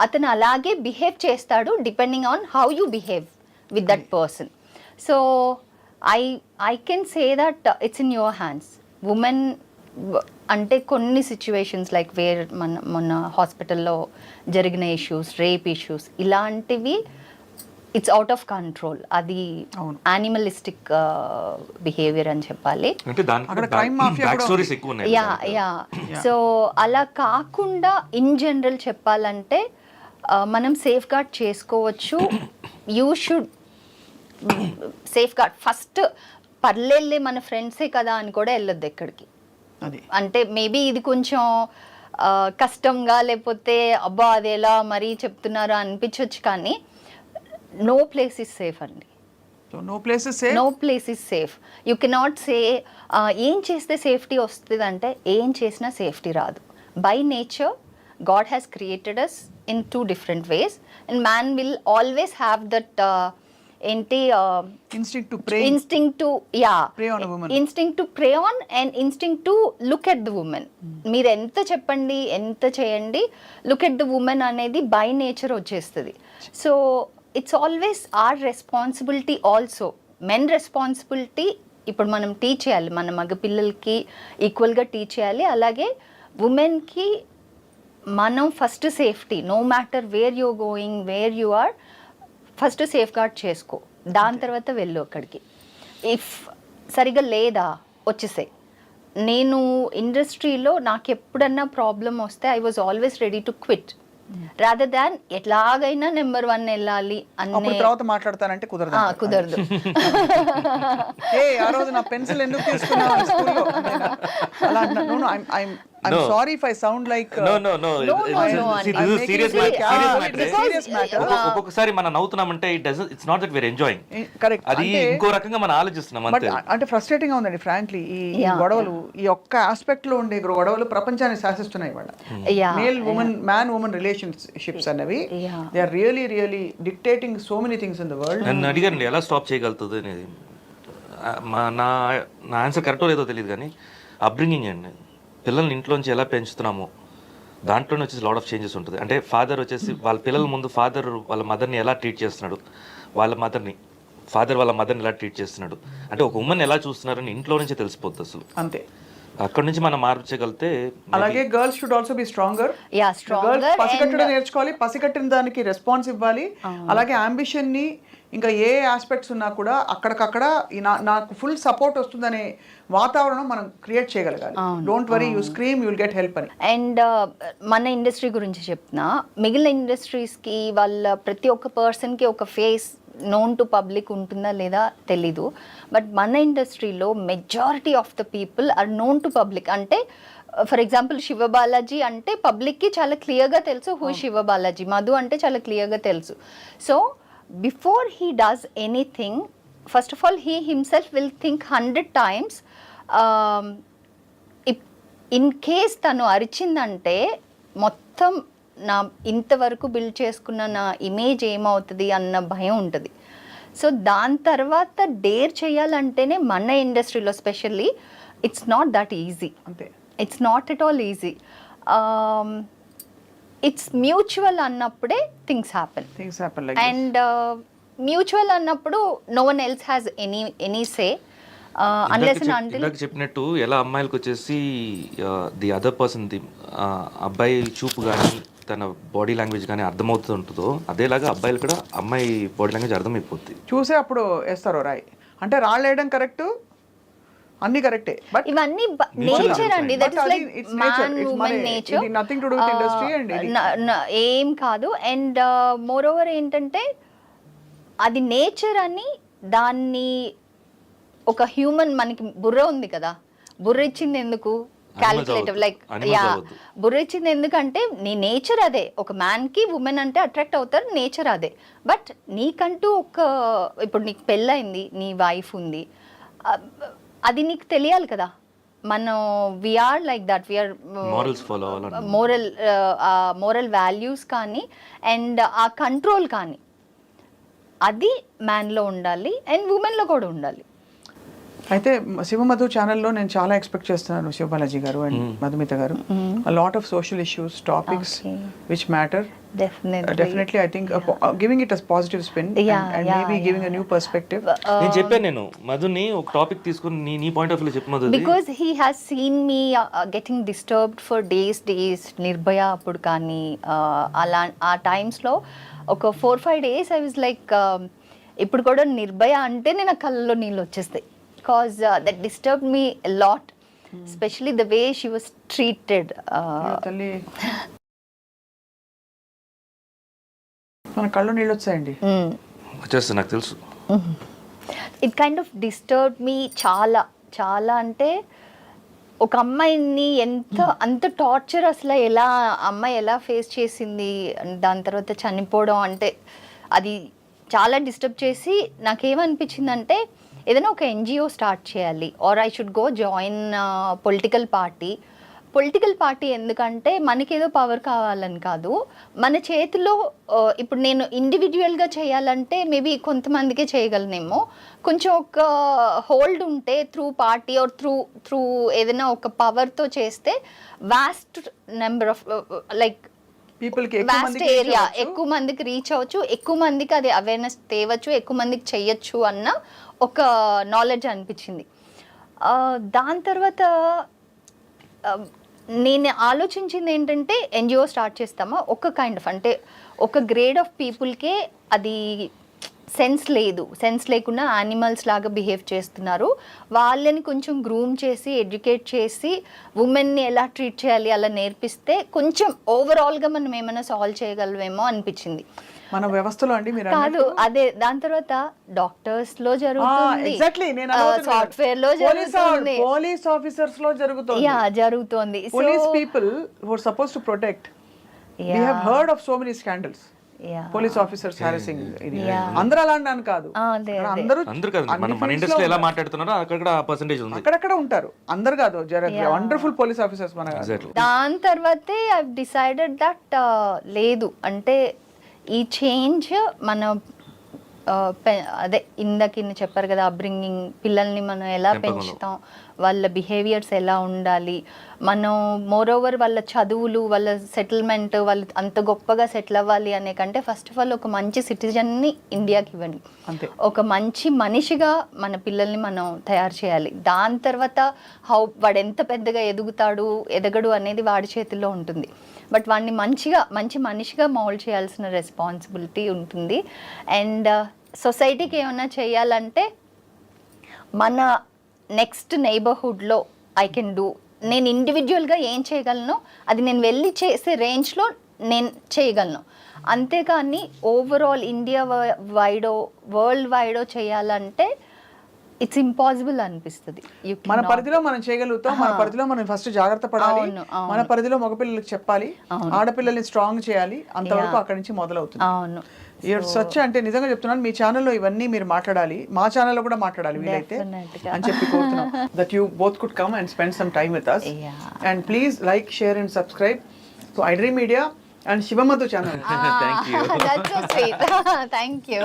అతను అలాగే బిహేవ్ చేస్తాడు, depending on how you behave with that person. So I can say that it's in your hands. Women అంటే కొన్ని సిచ్యువేషన్స్ లైక్ మొన్న హాస్పిటల్లో జరిగిన ఇష్యూస్, రేప్ ఇష్యూస్, ఇలాంటివి ఇట్స్ అవుట్ ఆఫ్ కంట్రోల్. అది యానిమలిస్టిక్ బిహేవియర్ అని చెప్పాలి. సో అలా కాకుండా ఇన్ జనరల్ చెప్పాలంటే మనం సేఫ్ గార్డ్ చేసుకోవచ్చు. You should safeguard first. పర్లేదులే మన ఫ్రెండ్సే కదా అని కూడా వెళ్ళొద్దు ఎక్కడికి. అంటే మేబీ ఇది కొంచెం కష్టంగా, లేకపోతే అబ్బా అది ఎలా మరీ చెప్తున్నారా అనిపించవచ్చు, కానీ no place is safe అండి. So no place is safe? No place is safe. You cannot say ఏం చేస్తే సేఫ్టీ వస్తుంది అంటే ఏం చేసినా సేఫ్టీ రాదు. By nature, God has created us in two different ways and man will always have that instinct to prey. Instinct to prey on a woman. Instinct to prey on and instinct to look at the woman. మీరు ఎంత చెప్పండి, ఎంత చేయండి, look at the woman అనేది by nature వచ్చేస్తుంది. So it's always our responsibility also. Men responsibility ఇప్పుడు మనం teach చేయాలి, మన మగ పిల్లలకి ఈక్వల్గా టీచ్ చేయాలి. అలాగే ఉమెన్కి మనం first safety, no matter where you going, where you are, first safeguard చేసుకో, దాని తర్వాత వెళ్ళు అక్కడికి. ఇఫ్ సరిగా లేదా వచ్చేసే. నేను ఇండస్ట్రీలో నాకు ఎప్పుడన్నా ప్రాబ్లం వస్తే I was always ready to quit rather than ఎట్లాగైనా నెంబర్ 1 వెళ్ళాలి అనే. తర్వాత మాట్లాడతానంటే కుదరదు. ఆ రోజు నా పెన్సిల్ ఎందుకు తీసుకున్నావు స్కూల్లో అలా. I'm sorry if I sound like no. No. See, this is serious matter. ఒక్కొక్కసారి మనం నవ్వుతున్నామంటే it's not that we're enjoying. Correct. అది ఇంకో రకంగా మనం ఆలోచిస్తున్నాం అంతే. అంటే ఫ్రస్ట్రేటింగ్ గా ఉందండి ఫ్రాంక్లీ. ఈ గొడవలు, ఈ ఒక్క ఆస్పెక్ట్ లో ఉండే గొడవలు ప్రపంచాన్ని శాసిస్తున్నాయి వాళ్ళ. Male women, man women relationships అనేవి they are really dictating so many things in the world. నన్ను అడిగారండి ఎలా స్టాప్ చేయగలుగుతుంది అనేది. నా ఆన్సర్ కరెక్టో లేదో తెలియదు, కానీ అప్బ్రింగింగ్ అండి. పిల్లల్ని ఇంట్లోంచి ఎలా పెంచుతున్నామో దాంట్లోనే వచ్చేసి లాట్ ఆఫ్ చేంజెస్ ఉంటుంది. అంటే ఫాదర్ వచ్చేసి వాళ్ళ పిల్లల ముందు ఫాదర్ వాళ్ళ మదర్ని ఎలా ట్రీట్ చేస్తున్నాడు, ఫాదర్ వాళ్ళ మదర్ని ఎలా ట్రీట్ చేస్తున్నాడు, అంటే ఒక ఉమెన్ ఎలా చూస్తున్నారని ఇంట్లో నుంచే తెలిసిపోద్ది అసలు. అంతే. అక్కడ నుంచి మనం మార్చగలిగితే. అలాగే girls should also be stronger. Girls పసిగట్టడం నేర్చుకోవాలి, పసిగట్టిన దానికి రెస్పాన్స్ ఇవ్వాలి. అలాగే అంబిషన్ ని ఇంకా ఏ ఆస్పెక్ట్స్ ఉన్నా కూడా అక్కడికక్కడ నాకు ఫుల్ సపోర్ట్ వస్తుందనే వాతావరణం మనం క్రియేట్ చేయగలగాలి. Don't worry, you scream, you will get help అని. అండ్ మన ఇండస్ట్రీ గురించి చెప్తున్నా, మిగిలిన ఇండస్ట్రీస్కి వాళ్ళ ప్రతి ఒక్క పర్సన్కి ఒక ఫేస్ నోన్ టు పబ్లిక్ ఉంటుందా లేదా తెలీదు. బట్ మన ఇండస్ట్రీలో majority of the people are known to public. అంటే ఫర్ ఎగ్జాంపుల్ శివ బాలాజీ అంటే పబ్లిక్కి చాలా క్లియర్గా తెలుసు హూ శివ బాలాజీ. మధు అంటే చాలా క్లియర్గా తెలుసు. So before he does anything, first of all he himself will think 100 times. In case తను అరిచిందంటే మొత్తం నా ఇంతవరకు బిల్డ్ చేసుకున్న నా ఇమేజ్ ఏమవుతుంది అన్న భయం ఉంటుంది. సో దాని తర్వాత డేర్ చేయాలంటేనే మన ఇండస్ట్రీలో specially it's not that easy. అంతే, it's not at all easy. It's mutual అన్నప్పుడే థింగ్స్ హ్యాపెన్. అండ్ మ్యూచువల్ అన్నప్పుడు no one else has any say unless and until. ఇందాక చెప్పినట్టు ఎలా అమ్మాయిలకు వచ్చేసి ది అదర్ పర్సన్, ది అబ్బాయి చూపు కానీ తన బాడీ లాంగ్వేజ్ కానీ అర్థమవుతూ ఉంటుందో, అదేలాగా అబ్బాయిలు కూడా అమ్మాయి బాడీ లాంగ్వేజ్ అర్థమైపోద్ది. చూసే అప్పుడు వేస్తారు రాయ్. అంటే రాళ్ళు వేయడం కరెక్ట్, అన్ని కరెక్టే, బట్ ఇవన్నీ నేచర్ అండి. That is like man women nature, nothing to do with industry. And ఏం కాదు. అండ్ మోర్ ఓవర్ ఏంటంటే అది నేచర్ అని, దాన్ని ఒక హ్యూమన్, మనకి బుర్ర ఉంది కదా, బుర్ర ఇచ్చింది ఎందుకు? క్యాలిక్యులేటివ్, లైక్ యా, బుర్ర ఇచ్చింది ఎందుకంటే నీ నేచర్ అదే. ఒక మ్యాన్కి ఉమెన్ అంటే అట్రాక్ట్ అవుతారు, నేచర్ అదే. బట్ నీకంటూ ఒక, ఇప్పుడు నీకు పెళ్ళయింది, నీ వైఫ్ ఉంది, అది నీకు తెలియాలి కదా. మనం we are like that, we are moral values కానీ అండ్ ఆ కంట్రోల్ కానీ అది మ్యాన్లో ఉండాలి అండ్ ఉమెన్లో కూడా ఉండాలి. అయితే శివమధు ఛానల్లో నేను చాలా ఎక్స్పెక్ట్ చేస్తున్నాను శివబాలాజీ గారు అండ్ మధుమిత గారు. Lot of social issues, topics which matter. Definitely, I think giving it a positive spin and maybe giving a new perspective. నేను చెప్పాను, నేను మధుని ఒక టాపిక్ తీసుకుని నీ పాయింట్ ఆఫ్ వ్యూ చెప్పు Madhu. Because he has seen me getting disturbed for days Nirbhaya అప్పుడు కానీ అలా ఆ టైమ్స్లో ఒక 4-5 days ఐ వాజ్ లైక్, ఇప్పుడు కూడా నిర్భయ అంటేనే నా కళ్ళలో నీళ్ళు వచ్చేస్తాయి. Because that disturb me lot, especially the way she was treated. మన కళ్ళు నీళ్ళు వచ్చాయండి, వచ్చేస్తా, నాకు తెలుసు. It kind of disturb me చాలా చాలా. అంటే ఒక అమ్మాయిని అంత టార్చర్ అసలు ఎలా అమ్మాయి ఎలా ఫేస్ చేసింది, దాని తర్వాత చనిపోవడం అంటే అది చాలా డిస్టర్బ్ చేసి నాకేమనిపించిందంటే ఏదైనా ఒక ఎన్జిఓ స్టార్ట్ చేయాలి, or I should go join political party. ఎందుకంటే మనకేదో పవర్ కావాలని కాదు, మన చేతిలో ఇప్పుడు నేను ఇండివిజువల్గా చేయాలంటే మేబీ కొంతమందికే చేయగలనేమో. కొంచెం ఒక హోల్డ్ ఉంటే త్రూ పార్టీ ఆర్ త్రూ ఏదైనా ఒక పవర్తో చేస్తే vast number of like vast area, ఎక్కువ మందికి రీచ్ అవ్వచ్చు, ఎక్కువ మందికి అది అవేర్నెస్ తేవచ్చు, ఎక్కువ మందికి చెయ్యొచ్చు అన్న ఒక నాలెడ్జ్ అనిపించింది. దాని తర్వాత నేను ఆలోచించింది ఏంటంటే ఎన్జిఓ స్టార్ట్ చేస్తామా, ఒక కైండ్ ఆఫ్ అంటే ఒక గ్రేడ్ ఆఫ్ పీపుల్కే అది సెన్స్ లేకుండా యానిమల్స్ లాగా బిహేవ్ చేస్తున్నారు. వాళ్ళని కొంచెం గ్రూమ్ చేసి ఎడ్యుకేట్ చేసి ఉమెన్ని ఎలా ట్రీట్ చేయాలి అలా నేర్పిస్తే కొంచెం ఓవరాల్గా మనం ఏమైనా సాల్వ్ చేయగలమేమో అనిపించింది. మన వ్యవస్థలో అండి మీరు కాదు, అదే దాని తర్వాత డాక్టర్స్ లో జరుగుతుంది, సాఫ్ట్వేర్ లో జరుగుతుంది, పోలీస్ ఆఫీసర్స్ లో జరుగుతుంది. జరుగుతుంది. Police people who are supposed to protect, we have heard of so many scandals. Police officers harassing, అందరూ అలా అన్నాను కాదు, అందరూ మన ఇండస్ట్రీలో ఎలా మాట్లాడుతున్నారో అక్కడ పర్సెంటేజ్ ఉంది, అక్కడక్కడ ఉంటారు, అందరు కాదు. వండర్ఫుల్ పోలీస్ ఆఫీసర్స్ మన. దాని తర్వాతే ఐ డిసైడెడ్ దట్ లేదు అంటే ఈ చేంజ్ మన అదే ఇందాక చెప్పారు కదా, అప్బ్రింగింగ్, పిల్లల్ని మనం ఎలా పెంచుతాం, వాళ్ళ బిహేవియర్స్ ఎలా ఉండాలి, మనం మోరోవర్ వాళ్ళ చదువులు, వాళ్ళ సెటిల్మెంట్, వాళ్ళు అంత గొప్పగా సెటిల్ అవ్వాలి అనే కంటే ఫస్ట్ ఆఫ్ ఆల్ ఒక మంచి సిటిజన్ని ఇండియాకి ఇవ్వండి, ఒక మంచి మనిషిగా మన పిల్లల్ని మనం తయారు చేయాలి. దాని తర్వాత వాడు ఎంత పెద్దగా ఎదగడు అనేది వాడి చేతిలో ఉంటుంది. బట్ వాడిని మంచి మనిషిగా మౌల్డ్ చేయాల్సిన రెస్పాన్సిబిలిటీ ఉంటుంది. అండ్ సొసైటీకి ఏమైనా చేయాలంటే మన నెక్స్ట్ నైబర్హుడ్లో ఐ కెన్ డూ, నేను ఇండివిజువల్గా ఏం చేయగలను అది నేను వెళ్ళి చేసే రేంజ్లో నేను చేయగలను. అంతేకాని ఓవరాల్ ఇండియా వైడో వరల్డ్ వైడో చేయాలంటే ఇట్స్ ఇంపాసిబుల్ అనిపిస్తుంది. మన పరిధిలో మనం చేయగలుగుతాం, మన పరిధిలో మనం ఫస్ట్ జాగ్రత్త పడాలి, అవును, అవును. మన పరిధిలో మగపిల్లలకు చెప్పాలి, అవును. ఆడపిల్లల్ని స్ట్రాంగ్ చేయాలి, అంతవరకు అక్కడి నుంచి మొదలవుతుంది. అవును. సచ్ అంటే నిజంగా చెప్తున్నాను, మీ ఛానల్లో ఇవన్నీ మీరు మాట్లాడాలి, మా ఛానల్లో కూడా మాట్లాడాలి వీలైతే Definitely. అని చెప్పి కోరుతున్నాం. That you both could come and spend some time with us. Yeah. And please like, share and subscribe to iDream Media and Shivamadu channel. Thank you. That's so sweet. Thank you.